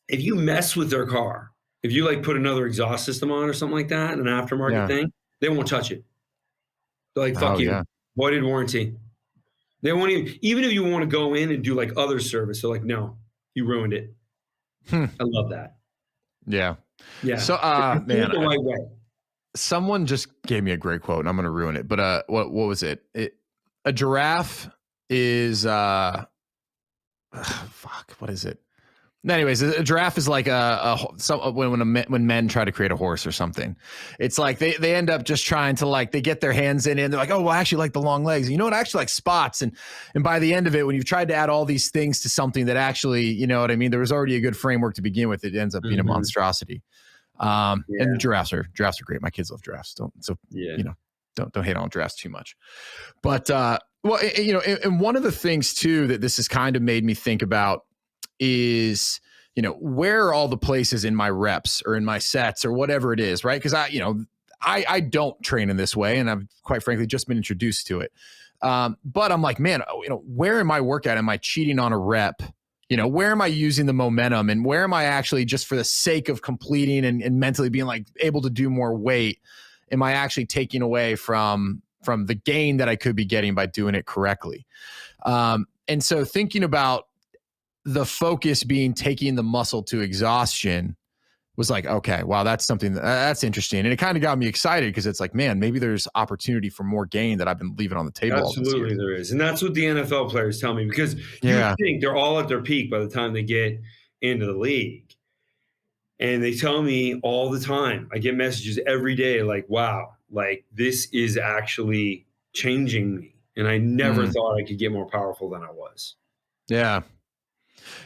if you mess with their car, if you like put another exhaust system on or something like that, an aftermarket thing, they won't touch it. They're like, fuck you. Voided warranty. They won't even if you want to go in and do like other service, they're like, no, you ruined it. I love that. Yeah. Yeah. So, man, the right way. Someone just gave me a great quote and I'm going to ruin it. But what was it? A giraffe is fuck, what is it? Anyways, a giraffe is like when men try to create a horse or something. It's like they end up just trying to like, they get their hands in it and they're like, oh, well, I actually like the long legs. And you know what? I actually like spots. And by the end of it, when you've tried to add all these things to something that actually, you know what I mean? There was already a good framework to begin with. It ends up being a monstrosity. And giraffes are great. My kids love giraffes. Don't hate on giraffes too much. But and one of the things too that this has kind of made me think about is, where are all the places in my reps or in my sets or whatever it is, right? Because I don't train in this way, and I've quite frankly just been introduced to it. But I'm like, man, where in my workout am I cheating on a rep? Where am I using the momentum, and where am I actually just for the sake of completing and mentally being like able to do more weight? Am I actually taking away from the gain that I could be getting by doing it correctly? And so thinking about the focus being taking the muscle to exhaustion was like, okay, wow, that's something that's interesting. And it kind of got me excited because it's like, man, maybe there's opportunity for more gain that I've been leaving on the table. Absolutely there is. And that's what the NFL players tell me, because you think they're all at their peak by the time they get into the league. And they tell me all the time, I get messages every day like, wow, like this is actually changing me. And I never thought I could get more powerful than I was. Yeah.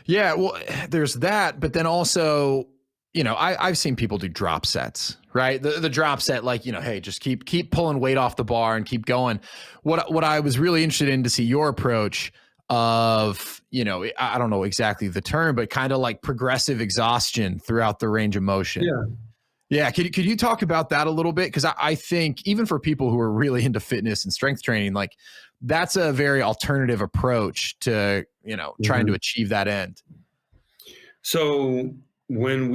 Yeah. Well, there's that. But then also, I've seen people do drop sets, right? The drop set, like, hey, just keep pulling weight off the bar and keep going. What I was really interested in to see your approach of, I don't know exactly the term, but kind of like progressive exhaustion throughout the range of motion. Yeah. Could you talk about that a little bit? Because I think even for people who are really into fitness and strength training, like that's a very alternative approach to, trying to achieve that end. So when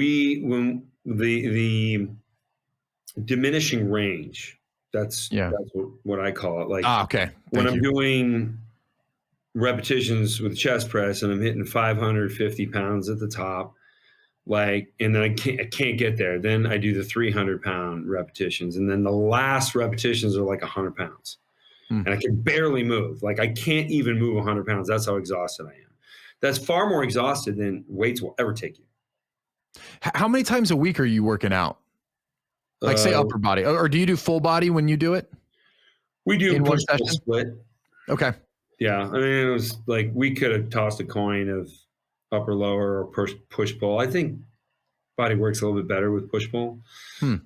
the diminishing range, that's what I call it. Like, okay. When I'm doing repetitions with chest press and I'm hitting 550 pounds at the top, like, and then I can't get there. Then I do the 300-pound repetitions. And then the last repetitions are like 100 pounds. And I can barely move. Like I can't even move 100 pounds. That's how exhausted I am. That's far more exhausted than weights will ever take you. How many times a week are you working out? Like say upper body, or do you do full body when you do it? We do push pull split. Okay. Yeah. I mean, it was like, we could have tossed a coin of upper, lower, or push pull. I think body works a little bit better with push pull. But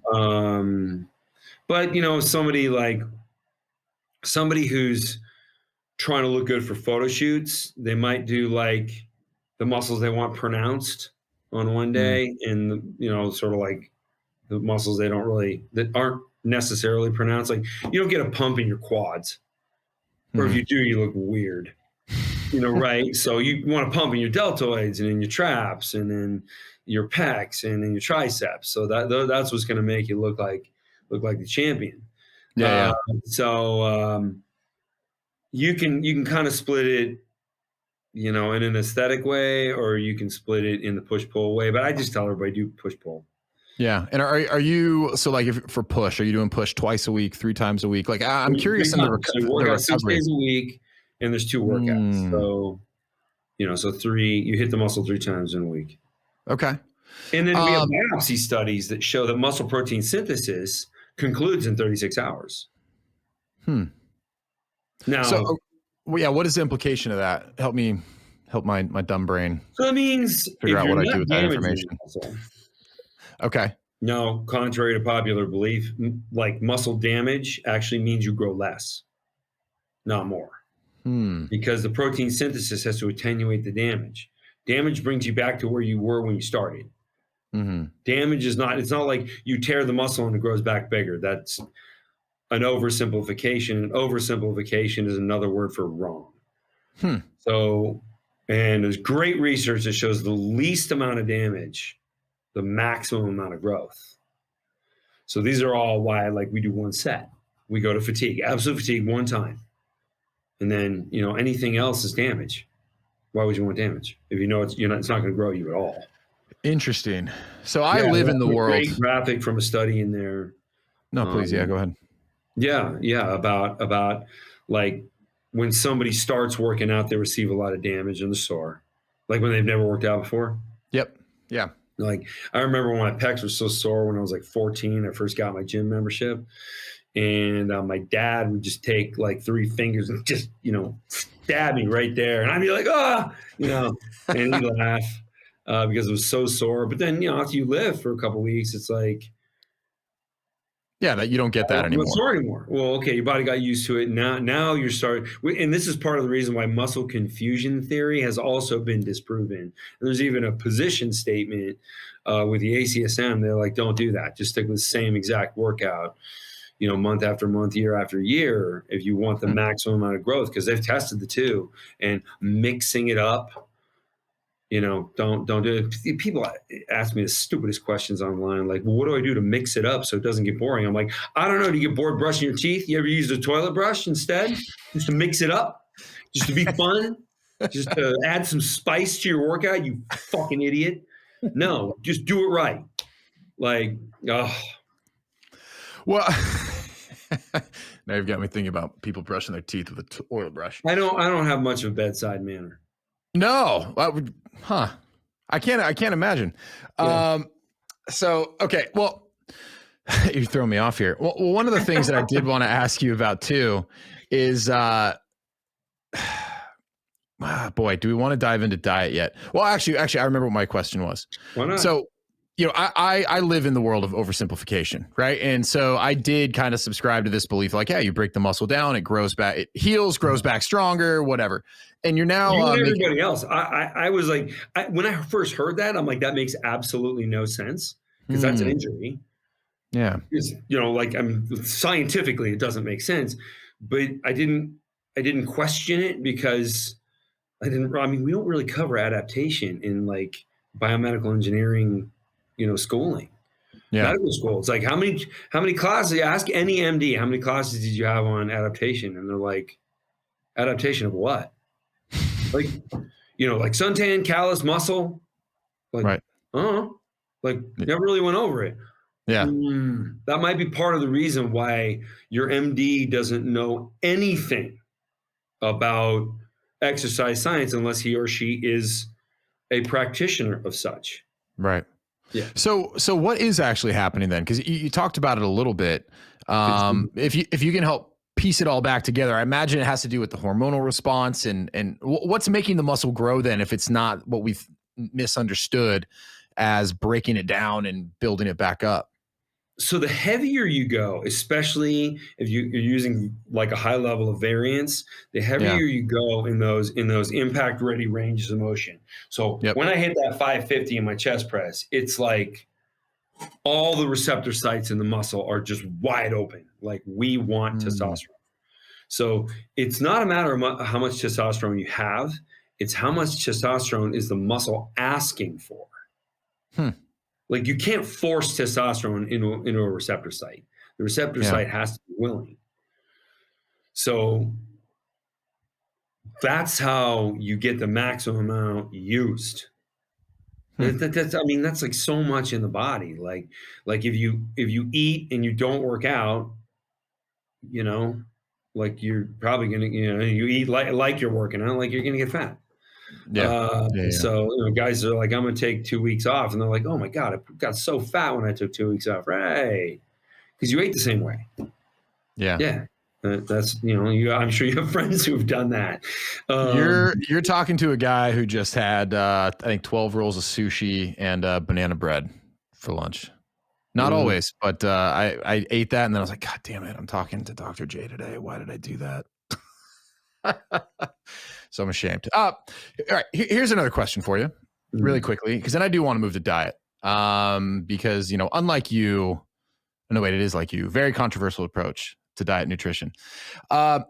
somebody who's trying to look good for photo shoots, they might do like the muscles they want pronounced on one day, and sort of like the muscles that aren't necessarily pronounced. Like you don't get a pump in your quads, or if you do, you look weird. Right? So you want to pump in your deltoids and in your traps and in your pecs and in your triceps. So that's what's going to make you look like the champion. So you can kind of split it, in an aesthetic way, or you can split it in the push-pull way. But I just tell everybody do push-pull. Yeah. And are you, so like if for push, are you doing push twice a week, 3 times a week? Like I'm curious in the work out 6 days a week, and there's 2 workouts. So, so 3, you hit the muscle 3 times in a week. Okay. And then we have biopsy studies that show that muscle protein synthesis concludes in 36 hours. Now, what is the implication of that? Help my dumb brain. So that means figure out what I do with that information. Okay. No, contrary to popular belief, like muscle damage actually means you grow less, not more. Because the protein synthesis has to attenuate the damage. Damage brings you back to where you were when you started. Damage is not, it's not like you tear the muscle and it grows back bigger. That's an oversimplification. An oversimplification is another word for wrong. So, and there's great research that shows the least amount of damage, the maximum amount of growth. So these are all why we do 1 set. We go to fatigue, absolute fatigue 1 time. And then, anything else is damage. Why would you want damage? If it's not going to grow you at all. Interesting. So I live in the world. Great graphic from a study in there. No, please. Go ahead. Yeah. About like when somebody starts working out, they receive a lot of damage and they're sore. Like when they've never worked out before. Yep. Yeah. Like I remember when my pecs were so sore when I was like 14, I first got my gym membership. And my dad would just take like 3 fingers and just, stab me right there. And I'd be like, and he'd laugh. because it was so sore. But then, after you lift for a couple of weeks, it's like, yeah, that you don't get that anymore. Not sore anymore. Well, okay, your body got used to it. Now you're starting, and this is part of the reason why muscle confusion theory has also been disproven. And there's even a position statement with the ACSM. They're like, don't do that. Just stick with the same exact workout, month after month, year after year, if you want the maximum amount of growth, because they've tested the two, and mixing it up. Don't do it. People ask me the stupidest questions online, like, well, what do I do to mix it up so it doesn't get boring? I'm like, I don't know. Do you get bored brushing your teeth? You ever use a toilet brush instead, just to mix it up, just to be fun, just to add some spice to your workout? You fucking idiot! No, just do it right. Like, oh, well, now you've got me thinking about people brushing their teeth with a toilet brush. I don't have much of a bedside manner. No, I can't imagine. Yeah. So, okay. Well, you're throwing me off here. Well, one of the things that I did want to ask you about too is, boy, do we want to dive into diet yet? Well, actually, I remember what my question was. Why not? So, I live in the world of oversimplification, right? And so I did kind of subscribe to this belief, like, yeah, you break the muscle down, it grows back, it heals, grows back stronger, whatever. And you're now everybody else. I was like, when I first heard that, I'm like, that makes absolutely no sense, because that's an injury. Yeah, scientifically, it doesn't make sense, but I didn't question it, because we don't really cover adaptation in like biomedical engineering, schooling. Yeah. Medical school. It's like, how many classes, you ask any MD, how many classes did you have on adaptation? And they're like, adaptation of what? Like, like suntan, callus, muscle. Like, right. Never really went over it. Yeah. That might be part of the reason why your MD doesn't know anything about exercise science unless he or she is a practitioner of such. Right. Yeah. So what is actually happening then? Because you talked about it a little bit. If you can help piece it all back together, I imagine it has to do with the hormonal response and what's making the muscle grow then, if it's not what we've misunderstood as breaking it down and building it back up. So the heavier you go, especially if you're using like a high level of variance, the heavier you go in those impact ready ranges of motion. So when I hit that 550 in my chest press, it's like all the receptor sites in the muscle are just wide open. Like, we want testosterone. So it's not a matter of how much testosterone you have. It's how much testosterone is the muscle asking for. Like, you can't force testosterone into a receptor site. The receptor site has to be willing. So that's how you get the maximum amount used. That's like so much in the body. Like if you eat and you don't work out, like, you're probably gonna, you eat like you're working out, like you're gonna get fat. So guys are like, I'm gonna take 2 weeks off, and they're like, oh my God, I got so fat when I took 2 weeks off, right? Because you ate the same way. Yeah. That's I'm sure you have friends who've done that. You're talking to a guy who just had I think 12 rolls of sushi and banana bread for lunch. Not always, but I ate that, and then I was like, God damn it, I'm talking to Dr. J today. Why did I do that? So I'm ashamed. All right, here's another question for you really quickly, because then I do want to move to diet. Because, unlike you, no, wait, it is like you, very controversial approach to diet and nutrition. What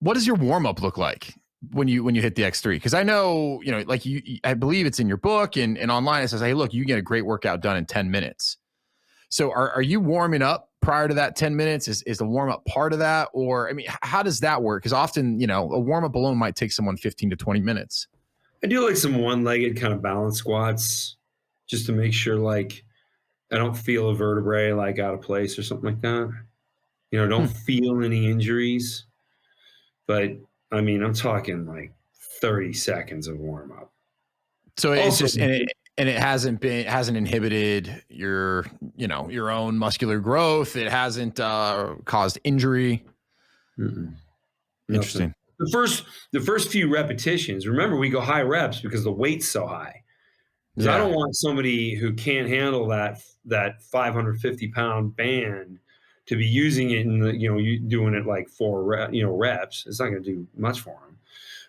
does your warm-up look like when you hit the X3? Because I know, like I believe it's in your book and online, it says, hey, look, you get a great workout done in 10 minutes. So are you warming up prior to that 10 minutes? Is the warm-up part of that? Or, how does that work? Because often, a warm-up alone might take someone 15 to 20 minutes. I do like some one-legged kind of balance squats, just to make sure, like, I don't feel a vertebrae like out of place or something like that. Don't feel any injuries. But I'm talking like 30 seconds of warm-up. So it's just, and it hasn't inhibited your own muscular growth. It hasn't caused injury. Interesting. The first few repetitions, remember, we go high reps because the weight's so high. Because I don't want somebody who can't handle that 550 pound band to be using it in the, you doing it like 4 reps. It's not going to do much for them.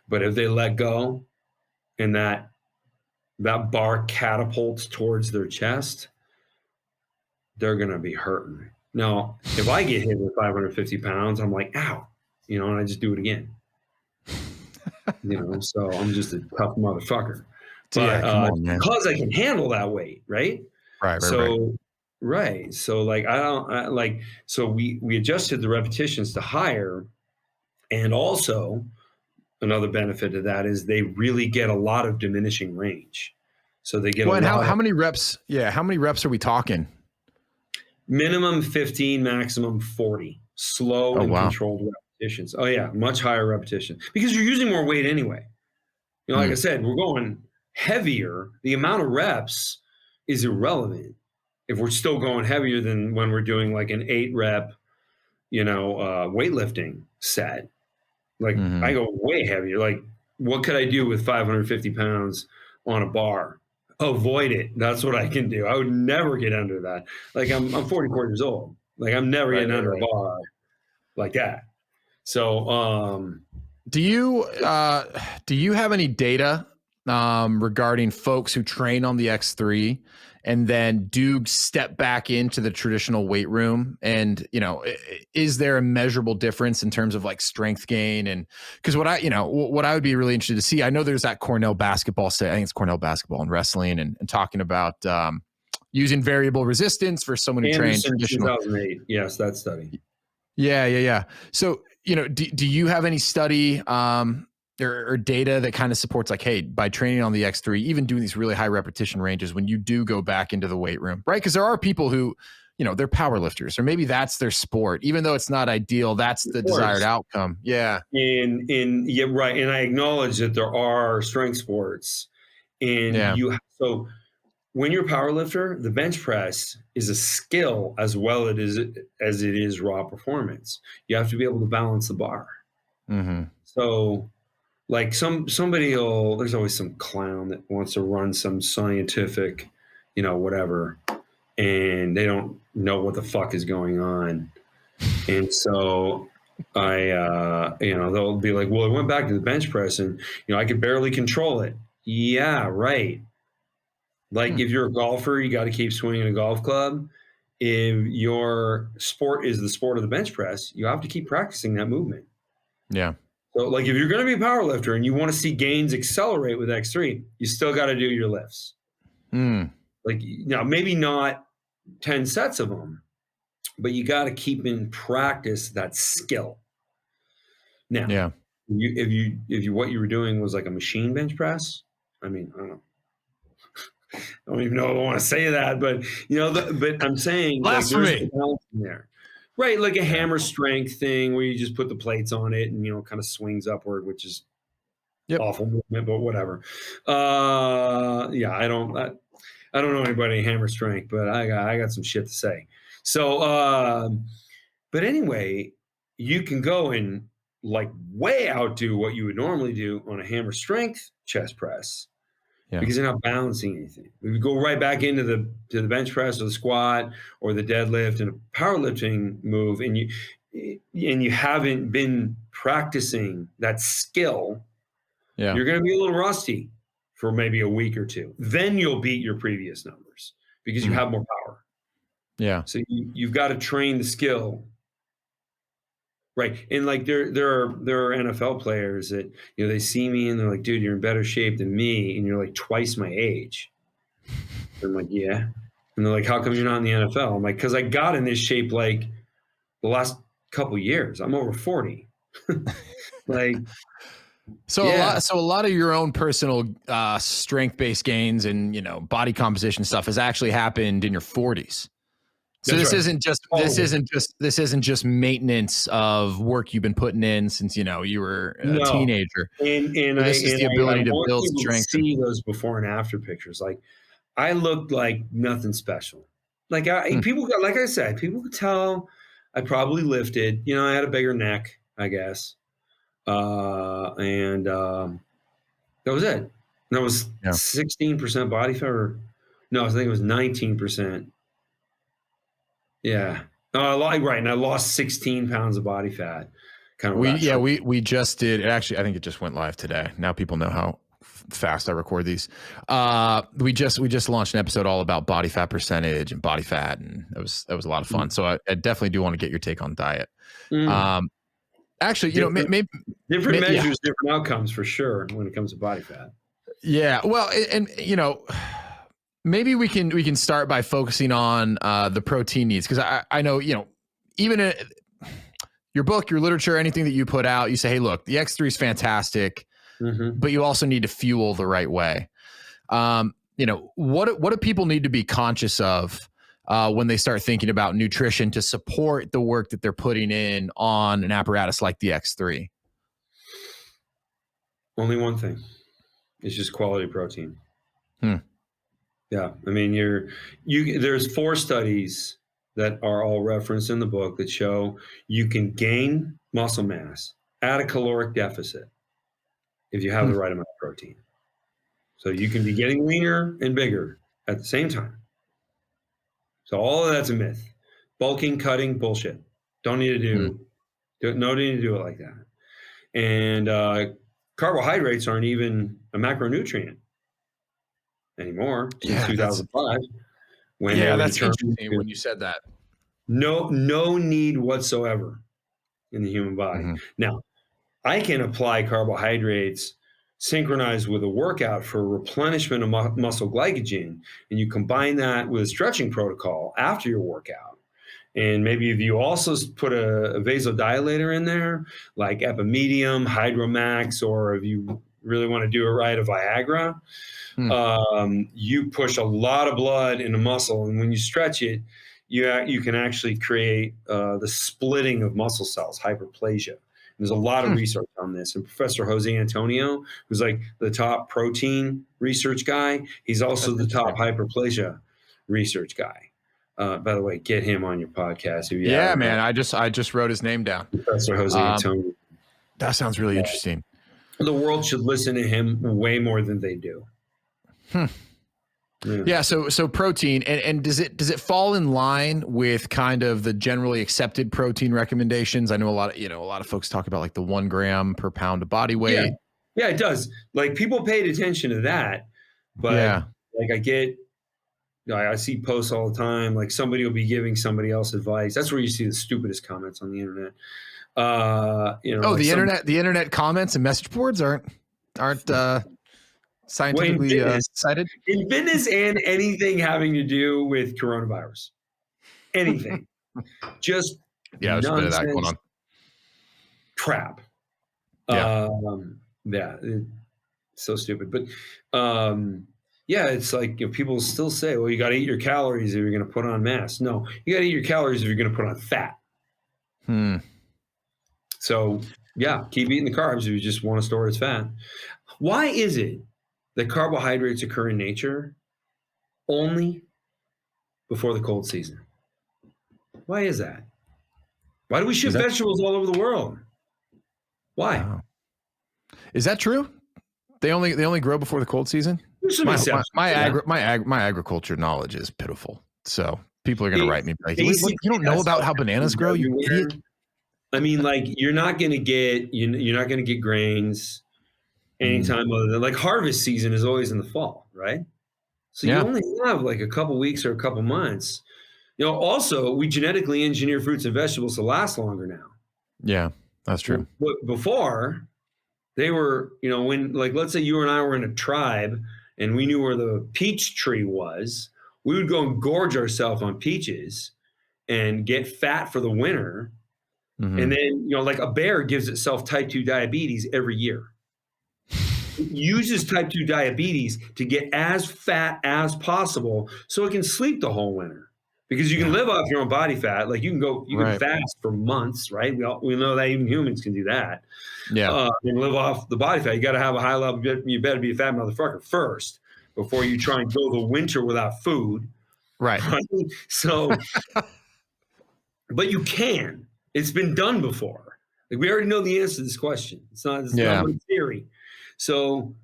But if they let go and that bar catapults towards their chest, they're going to be hurting. Now, if I get hit with 550 pounds, I'm like, ow, and I just do it again. So I'm just a tough motherfucker. But come on, man. because I can handle that weight, right? Right. So like so we adjusted the repetitions to higher, and also another benefit of that is they really get a lot of diminishing range. So they get how many reps? Yeah, how many reps are we talking? Minimum 15, maximum 40. Slow and controlled repetitions. Oh yeah, much higher repetition because you're using more weight anyway. Like I said, we're going heavier. The amount of reps is irrelevant if we're still going heavier than when we're doing like an 8 rep, weightlifting set. Like I go way heavier. Like what could I do with 550 pounds on a bar? Avoid it. That's what I can do. I would never get under that. Like I'm 44 years old. Like I'm never getting under a bar like that. So, do you have any data regarding folks who train on the X3 and then do step back into the traditional weight room? And, is there a measurable difference in terms of like strength gain? And because what I would be really interested to see, I know there's that Cornell basketball set. I think it's Cornell basketball and wrestling and talking about using variable resistance for someone who trains traditional. 2008. Yes, that study. Yeah. So, do you have any study or data that kind of supports like, hey, by training on the X3, even doing these really high repetition ranges, when you do go back into the weight room, right? Because there are people who, they're power lifters, or maybe that's their sport, even though it's not ideal, that's the desired outcome. Yeah. Yeah, right. And I acknowledge that there are strength sports, and so when you're a power lifter, the bench press is a skill as well as it is raw performance. You have to be able to balance the bar. So like there's always some clown that wants to run some scientific, whatever, and they don't know what the fuck is going on. And so they'll be like, well, I went back to the bench press and, I could barely control it. Yeah, right. Like if you're a golfer, you got to keep swinging a golf club. If your sport is the sport of the bench press, you have to keep practicing that movement. Yeah. So like if you're going to be a power lifter and you want to see gains accelerate with X3, you still got to do your lifts. Like maybe not 10 sets of them, but you got to keep in practice that skill. Now, if what you were doing was like a machine bench press, I mean, I don't know. I don't even know if I want to say that, but but I'm saying like, there's a balance in there, right? Like a hammer strength thing where you just put the plates on it and kind of swings upward, which is awful movement, but whatever. I don't know anybody hammer strength, but I got some shit to say. So, but anyway, you can go and like way outdo what you would normally do on a hammer strength chest press. Because you're not balancing anything. We would go right back into the bench press or the squat or the deadlift and a powerlifting move, and you haven't been practicing that skill. You're going to be a little rusty for maybe a week or two. Then you'll beat your previous numbers because you have more power. Yeah. So you've got to train the skill. Right. And like there are NFL players that, they see me and they're like, dude, you're in better shape than me. And you're like twice my age. I'm like, yeah. And they're like, how come you're not in the NFL? I'm like, because I got in this shape like the last couple years. I'm over 40. Like, a lot of your own personal strength-based gains and, body composition stuff has actually happened in your 40s. So this isn't just maintenance of work you've been putting in since you were a teenager. And this is the ability to build strength. See those before and after pictures. Like I looked like nothing special. Like people got, like I said, people could tell I probably lifted. I had a bigger neck, I guess, and that was it. That was Yeah. 16% body fat, or no, I think it was 19%. Yeah. Right. And I lost 16 pounds of body fat. We just did. Actually, I think it just went live today. Now people know how fast I record these. We just launched an episode all about body fat percentage and body fat, and that was a lot of fun. So I definitely do want to get your take on diet. Actually, maybe different measures, different outcomes for sure when it comes to body fat. Yeah. Well, and maybe we can start by focusing on the protein needs, because I know, even in your book, your literature, anything that you put out, you say, hey, look, the X3 is fantastic, but you also need to fuel the right way. What do people need to be conscious of when they start thinking about nutrition to support the work that they're putting in on an apparatus like the X3? Only one thing. It's just quality protein. Yeah. I mean, there's 4 studies that are all referenced in the book that show you can gain muscle mass at a caloric deficit if you have the right amount of protein. So you can be getting leaner and bigger at the same time. So all of that's a myth. Bulking, cutting, bullshit. No need to do it like that. And carbohydrates aren't even a macronutrient anymore since 2005. That's interesting when you said that. No need whatsoever in the human body. Now, I can apply carbohydrates synchronized with a workout for replenishment of muscle glycogen, and you combine that with a stretching protocol after your workout. And maybe if you also put a vasodilator in there, like Epimedium, Hydromax, or if you really want to do it right, a Viagra, you push a lot of blood in the muscle, and when you stretch it, you can actually create the splitting of muscle cells, hyperplasia. There's a lot of research on this, and Professor Jose Antonio, who's like the top protein research guy, he's also the top hyperplasia research guy. By the way, get him on your podcast. If man, I just wrote his name down. Professor Jose Antonio. That sounds really interesting. The world should listen to him way more than they do. Yeah. So protein, and does it fall in line with kind of the generally accepted protein recommendations? I know a lot of folks talk about like the 1 gram per pound of body weight. Yeah, it does. Like people paid attention to that, but like I see posts all the time. Like somebody will be giving somebody else advice. That's where you see the stupidest comments on the internet. The internet comments and message boards aren't scientifically cited in fitness and anything having to do with coronavirus. Anything, just there's a bit of that going on. Crap. It's so stupid. But it's like people still say, well, you got to eat your calories if you're going to put on mass. No, you got to eat your calories if you're going to put on fat. So keep eating the carbs if you just want to store it as fat. Why is it that carbohydrates occur in nature only before the cold season? Why is that? Why do we ship vegetables all over the world? Why? Wow. Is that true? They only grow before the cold season? My agriculture knowledge is pitiful. So people are going to write me like, you don't know about how bananas grow, you idiot. I mean, like you're not going to get grains anytime other than like harvest season is always in the fall, right? So you only have like a couple weeks or a couple months. Also we genetically engineer fruits and vegetables to last longer now. Yeah, that's true. But before they were, when like, let's say you and I were in a tribe and we knew where the peach tree was, we would go and gorge ourselves on peaches and get fat for the winter. And then, like a bear gives itself type 2 diabetes every year. It uses type 2 diabetes to get as fat as possible so it can sleep the whole winter, because you can live off your own body fat. Like you can fast for months, right? We know that even humans can do that. Yeah. And live off the body fat. You got to have a high level. You better be a fat motherfucker first before you try and go the winter without food. Right. So, but you can. It's been done before. Like we already know the answer to this question. It's not a theory. So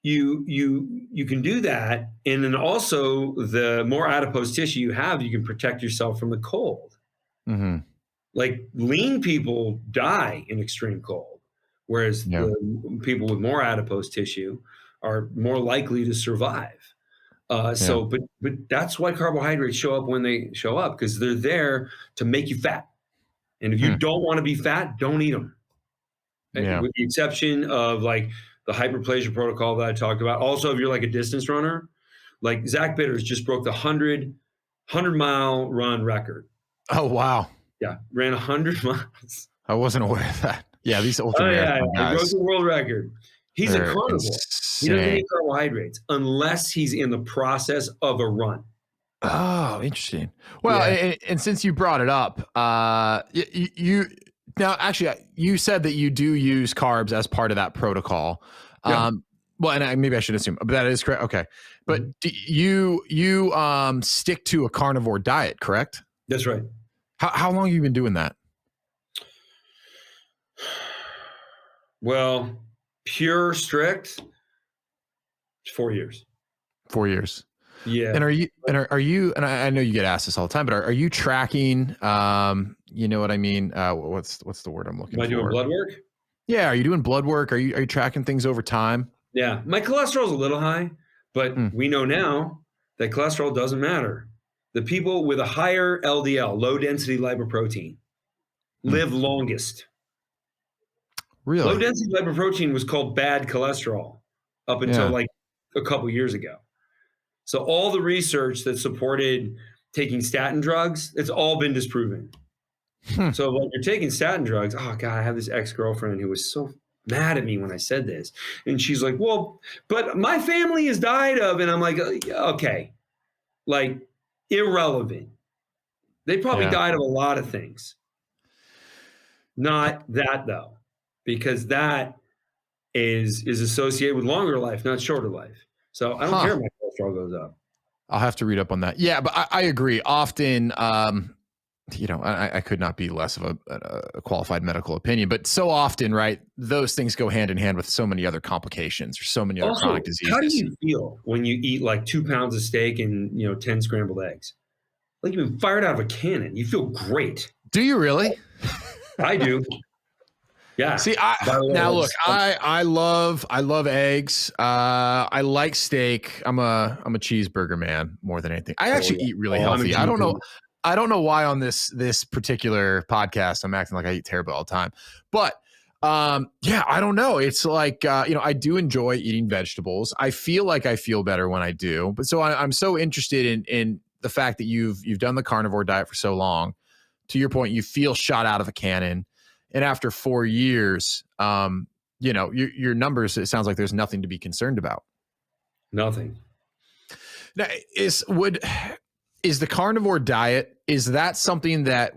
you can do that, and then also the more adipose tissue you have, you can protect yourself from the cold. Mm-hmm. Like lean people die in extreme cold, whereas the people with more adipose tissue are more likely to survive. So, but that's why carbohydrates show up when they show up, because they're there to make you fat. And if you don't want to be fat, don't eat them. With the exception of like the hyperplasia protocol that I talked about. Also, if you're like a distance runner, like Zach Bitters just broke the 100-mile run record. Oh, wow. Yeah, ran 100 miles. I wasn't aware of that. Yeah, these ultra marathon guys. He broke the world record. He's a carnivore. Insane. He doesn't eat carbohydrates unless he's in the process of a run. Oh, interesting. Well, and since you brought it up, you now actually you said that you do use carbs as part of that protocol. Yeah. Well, and maybe I should assume, but that is correct. Okay, but you stick to a carnivore diet, correct? That's right. How long have you been doing that? Well, pure strict, 4 years. 4 years. Yeah. And are you, and I know you get asked this all the time, but are you tracking, you know what I mean? What's the word I'm looking for? Am I doing blood work? Yeah. Are you doing blood work? Are you tracking things over time? Yeah. My cholesterol's a little high, but we know now that cholesterol doesn't matter. The people with a higher LDL, low density lipoprotein, live longest. Really? Low density lipoprotein was called bad cholesterol up until like a couple years ago. So all the research that supported taking statin drugs, it's all been disproven. So like you're taking statin drugs. Oh God, I have this ex-girlfriend who was so mad at me when I said this. And she's like, well, but my family has died of, and I'm like, okay, like irrelevant. They probably died of a lot of things. Not that though, because that is associated with longer life, not shorter life. So I don't care if my cholesterol goes up. I'll have to read up on that. Yeah, but I agree. Often, you know, I could not be less of a qualified medical opinion, but so often, right, those things go hand in hand with so many other complications or so many other chronic diseases. How do you feel when you eat like 2 pounds of steak and 10 scrambled eggs? Like you've been fired out of a cannon. You feel great. Do you really? I do. Yeah. See, now look, I love eggs. I like steak. I'm a cheeseburger man more than anything. I actually eat really healthy. I don't know why on this particular podcast I'm acting like I eat terrible all the time. But yeah, I don't know. It's like I do enjoy eating vegetables. I feel like I feel better when I do. But so I'm so interested in the fact that you've done the carnivore diet for so long. To your point, you feel shot out of a cannon. And after 4 years, your numbers, it sounds like there's nothing to be concerned about. Nothing. Now, is the carnivore diet, is that something that,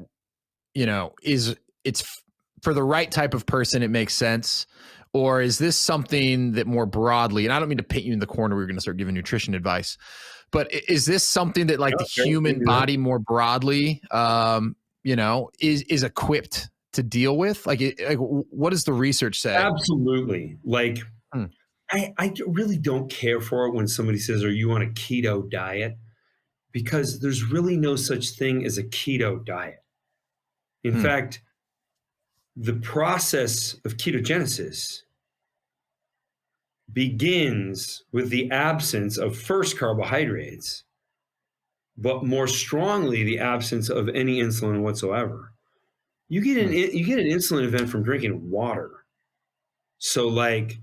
it's for the right type of person, it makes sense? Or is this something that more broadly, and I don't mean to paint you in the corner where you're going to start giving nutrition advice, but is this something that like the human body more broadly, is equipped to deal with? Like what does the research say? Absolutely. Like I really don't care for it when somebody says, are you on a keto diet? Because there's really no such thing as a keto diet. In fact, the process of ketogenesis begins with the absence of first carbohydrates, but more strongly the absence of any insulin whatsoever. You get an insulin event from drinking water. So like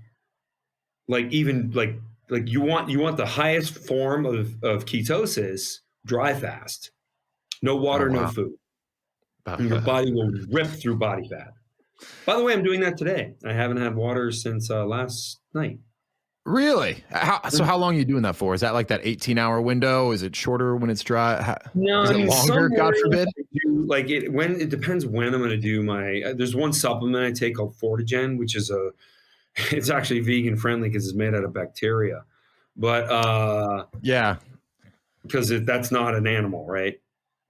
even like you want the highest form of ketosis, dry fast, no water, no food. And your body will rip through body fat. By the way, I'm doing that today. I haven't had water since last night. Really? So how long are you doing that for? Is that like that 18-hour window? Is it shorter when it's dry? No, is it longer? God forbid. It depends when I'm going to do my. There's one supplement I take called Fortigen, which is it's actually vegan friendly because it's made out of bacteria, but because that's not an animal, right?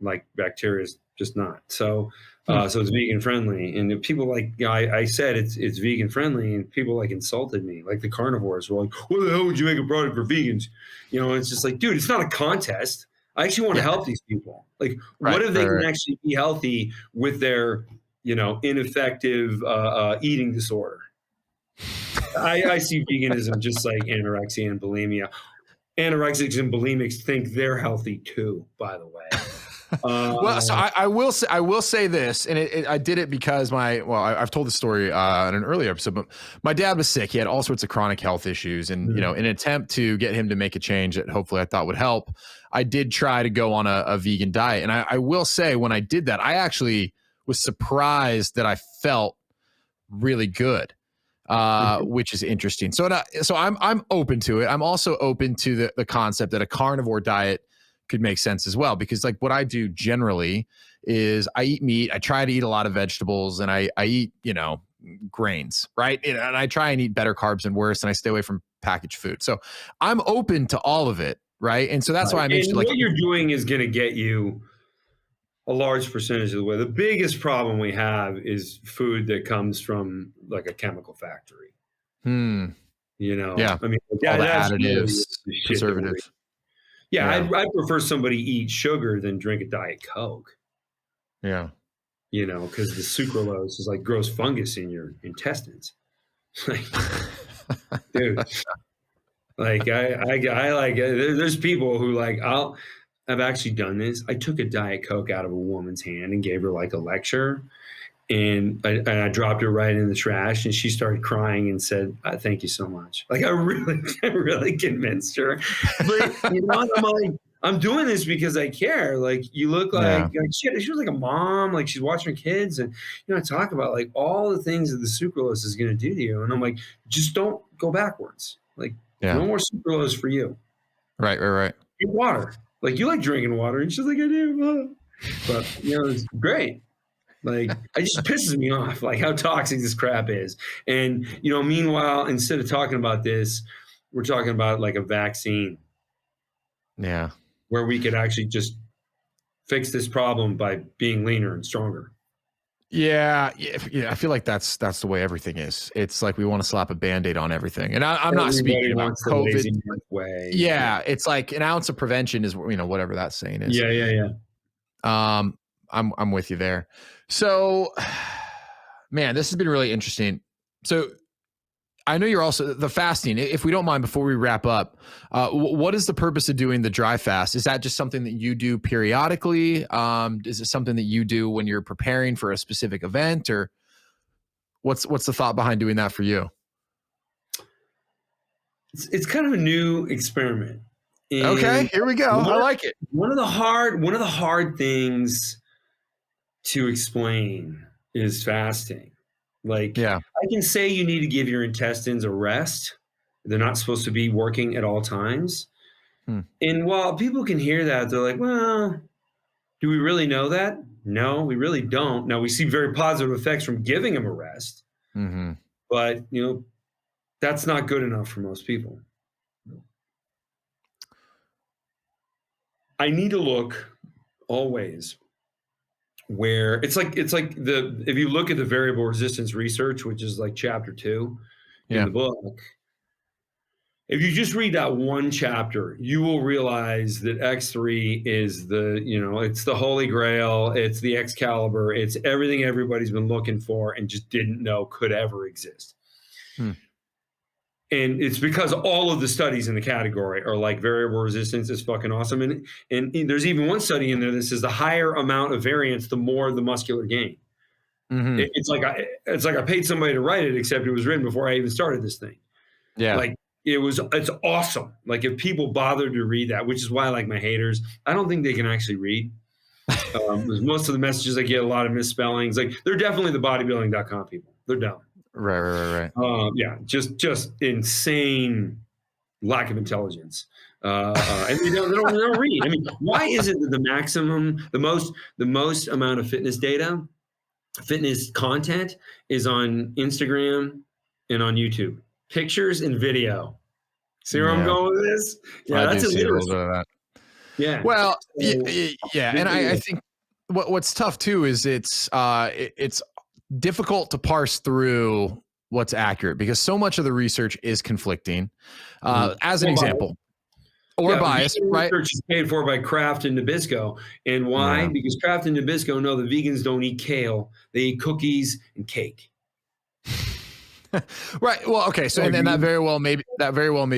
like bacteria is just not. So, so it's vegan friendly. And if people like, I said it's vegan friendly, and people like insulted me, like the carnivores were like, what the hell would you make a product for vegans? You know, it's just like, dude, it's not a contest. I actually want to help these people. Like, what if they can actually be healthy with their, you know, ineffective eating disorder? I see veganism just like anorexia and bulimia. Anorexics and bulimics think they're healthy too, by the way. Well, so I will say this, and I did it because I've told the story in an earlier episode, but my dad was sick. He had all sorts of chronic health issues, and you know, in an attempt to get him to make a change that hopefully I thought would help, I did try to go on a vegan diet. And I will say, when I did that, I actually was surprised that I felt really good. Which is interesting. So I'm open to it. I'm also open to the concept that a carnivore diet could make sense as well, because like what I do generally is I eat meat. I try to eat a lot of vegetables, and I eat, you know, grains, right? And I try and eat better carbs and worse, and I stay away from packaged food. So I'm open to all of it, right? And so that's why I'm interested. Like, what you're doing is going to get you a large percentage of the way. The biggest problem we have is food that comes from like a chemical factory. You know, yeah. I mean, all the additives, preservatives. Yeah. I prefer somebody eat sugar than drink a Diet Coke. Yeah. You know, because the sucralose is like gross fungus in your intestines. Like, dude, like I like, there's people who like, I've actually done this. I took a Diet Coke out of a woman's hand and gave her like a lecture, and I dropped it right in the trash, and she started crying and said, "Thank you so much." Like, I really convinced her. But you know, I'm like, I'm doing this because I care. Like, you look like she was like a mom, like she's watching her kids, and you know, I talk about like all the things that the sucralose is going to do to you, and I'm like, just don't go backwards. Like, no more sucralose for you. Right. Drink water. Like, you like drinking water, and she's like, I do. But you know, it's great. Like, it just pisses me off, like how toxic this crap is. And you know, meanwhile, instead of talking about this, we're talking about like a vaccine. Yeah. Where we could actually just fix this problem by being leaner and stronger. Yeah. I feel like that's the way everything is. It's like we want to slap a Band-Aid on everything. And I'm not speaking about COVID. Way. Yeah. It's like an ounce of prevention is, you know, whatever that saying is. Yeah. I'm with you there. So, man, this has been really interesting. So I know you're also the fasting. If we don't mind, before we wrap up, what is the purpose of doing the dry fast? Is that just something that you do periodically? Is it something that you do when you're preparing for a specific event, or what's the thought behind doing that for you? It's kind of a new experiment. Okay, here we go. I like it. One of the hard things to explain is fasting. Like, I can say you need to give your intestines a rest. They're not supposed to be working at all times. And while people can hear that, they're like, well, do we really know that? No, we really don't. Now, we see very positive effects from giving them a rest. But, you know, that's not good enough for most people. I need to look always where it's like if you look at the variable resistance research, which is like chapter 2 in the book, if you just read that one chapter, you will realize that X3 is it's the holy grail, it's the Excalibur, it's everything everybody's been looking for and just didn't know could ever exist. And it's because all of the studies in the category are like variable resistance is fucking awesome. And there's even one study in there that says the higher amount of variance, the more the muscular gain. It's like I paid somebody to write it, except it was written before I even started this thing. Yeah. Like it's awesome. Like if people bother to read that, which is why I like my haters, I don't think they can actually read. Most of the messages I get, a lot of misspellings. Like they're definitely the bodybuilding.com people. They're dumb. Right. Just insane lack of intelligence, and they don't read. I mean, why is it that the most amount of fitness data, fitness content is on Instagram and on YouTube, pictures and video? See where I'm going with this? Yeah, that's illiteracy. Yeah. Well, So, yeah. And I think what's tough too is it's difficult to parse through what's accurate because so much of the research is conflicting. As an example, or bias, right? Research is paid for by Kraft and Nabisco. And why? Yeah. Because Kraft and Nabisco know the vegans don't eat kale. They eat cookies and cake. Right. Well, okay. So, and then that very well may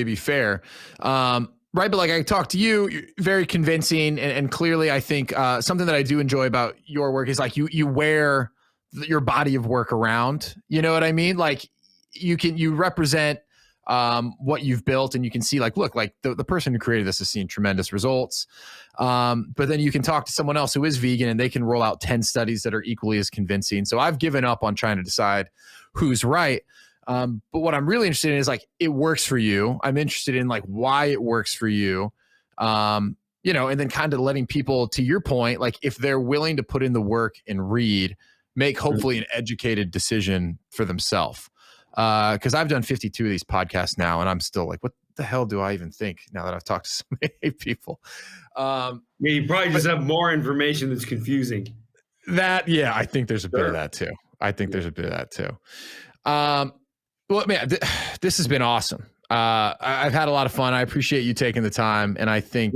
be fair. Right. But like I talked to you, you're very convincing and clearly I think something that I do enjoy about your work is like you wear your body of work around, you know what I mean? Like you represent what you've built and you can see like, look, like the person who created this has seen tremendous results. But then you can talk to someone else who is vegan and they can roll out 10 studies that are equally as convincing. So I've given up on trying to decide who's right. But what I'm really interested in is like, it works for you. I'm interested in like why it works for you. You know, and then kind of letting people, to your point, like if they're willing to put in the work and read, make hopefully an educated decision for themselves. Because I've done 52 of these podcasts now, and I'm still like, what the hell do I even think now that I've talked to so many people? Yeah, you probably just have more information that's confusing. Yeah, I think there's a bit of that too. Well, man, this has been awesome. I've had a lot of fun. I appreciate you taking the time, and I think,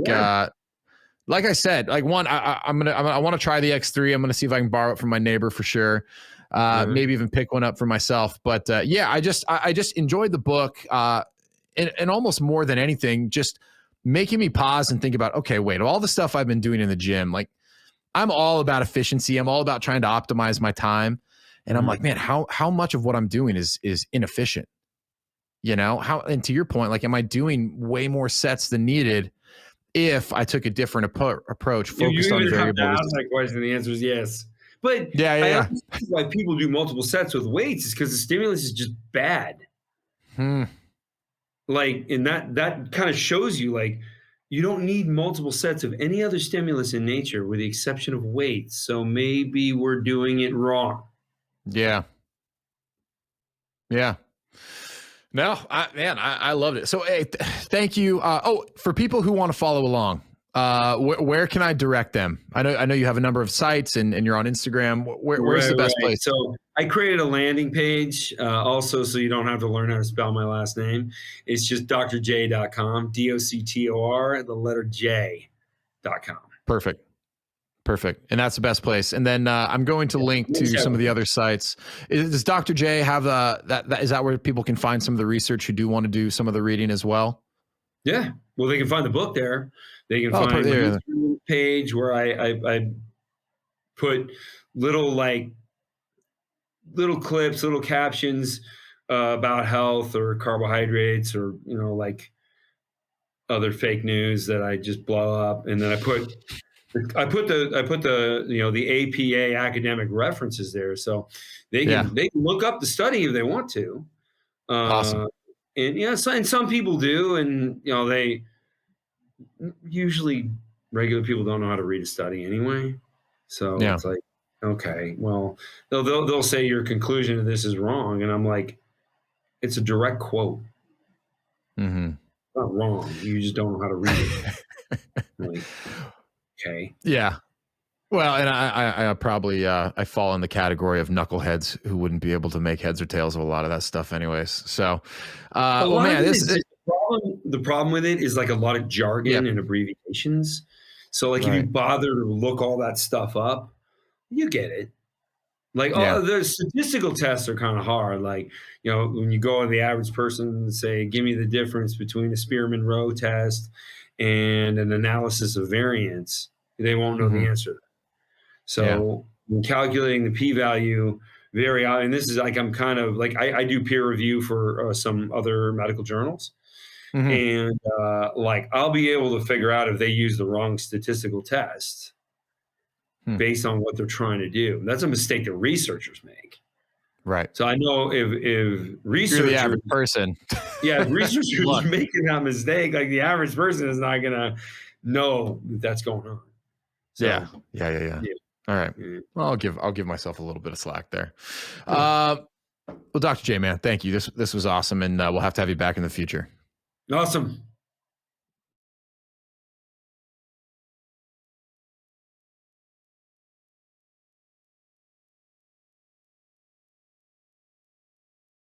like I said, like I want to try the X3. I'm gonna see if I can borrow it from my neighbor for sure. Maybe even pick one up for myself. But yeah, I just enjoyed the book, and almost more than anything, just making me pause and think about, okay, wait, all the stuff I've been doing in the gym, like I'm all about efficiency. I'm all about trying to optimize my time. And I'm like, man, how much of what I'm doing is inefficient? You know, and to your point, like, am I doing way more sets than needed if I took a different approach, focused on variables? That question, the answer is yes. But yeah. Why people do multiple sets with weights is because the stimulus is just bad. Like, and that kind of shows you, like, you don't need multiple sets of any other stimulus in nature with the exception of weights. So maybe we're doing it wrong. Yeah. No, I loved it. So, hey, thank you. For people who want to follow along, where can I direct them? I know you have a number of sites and you're on Instagram. Where's the best place? So I created a landing page also, so you don't have to learn how to spell my last name. It's just drj.com, DOCTOR, the letter J.com. Perfect. And that's the best place. And then I'm going to link to some of the other sites. Does Dr. J have is that where people can find some of the research who do want to do some of the reading as well? Yeah. Well, they can find the book there. They can find the page where I put little clips, little captions about health or carbohydrates or, you know, like other fake news that I just blow up. And then I put the you know, the APA academic references there, so they can look up the study if they want to. Awesome. And yeah, and some people do, and you know, they usually regular people don't know how to read a study anyway. So it's like, okay, well, they'll say your conclusion to this is wrong, and I'm like, it's a direct quote. It's not wrong. You just don't know how to read it. Like, okay. Yeah. Well, and I probably I fall in the category of knuckleheads who wouldn't be able to make heads or tails of a lot of that stuff anyways. So, the problem with it is like a lot of jargon and abbreviations. So like if you bother to look all that stuff up, you get it. Like the statistical tests are kind of hard. Like, you know, when you go on the average person and say, give me the difference between a Spearman-Rowe test and an analysis of variance, they won't know the answer. So when calculating the p-value, and this is like, I'm kind of like, I do peer review for some other medical journals. And like, I'll be able to figure out if they use the wrong statistical test based on what they're trying to do. That's a mistake that researchers make. Right. So I know if researchers, you're the average person, if researchers making that mistake, like the average person is not gonna know that that's going on. So, yeah. All right. Well, I'll give myself a little bit of slack there. Well, Dr. J, man, thank you. This was awesome, and we'll have to have you back in the future. Awesome.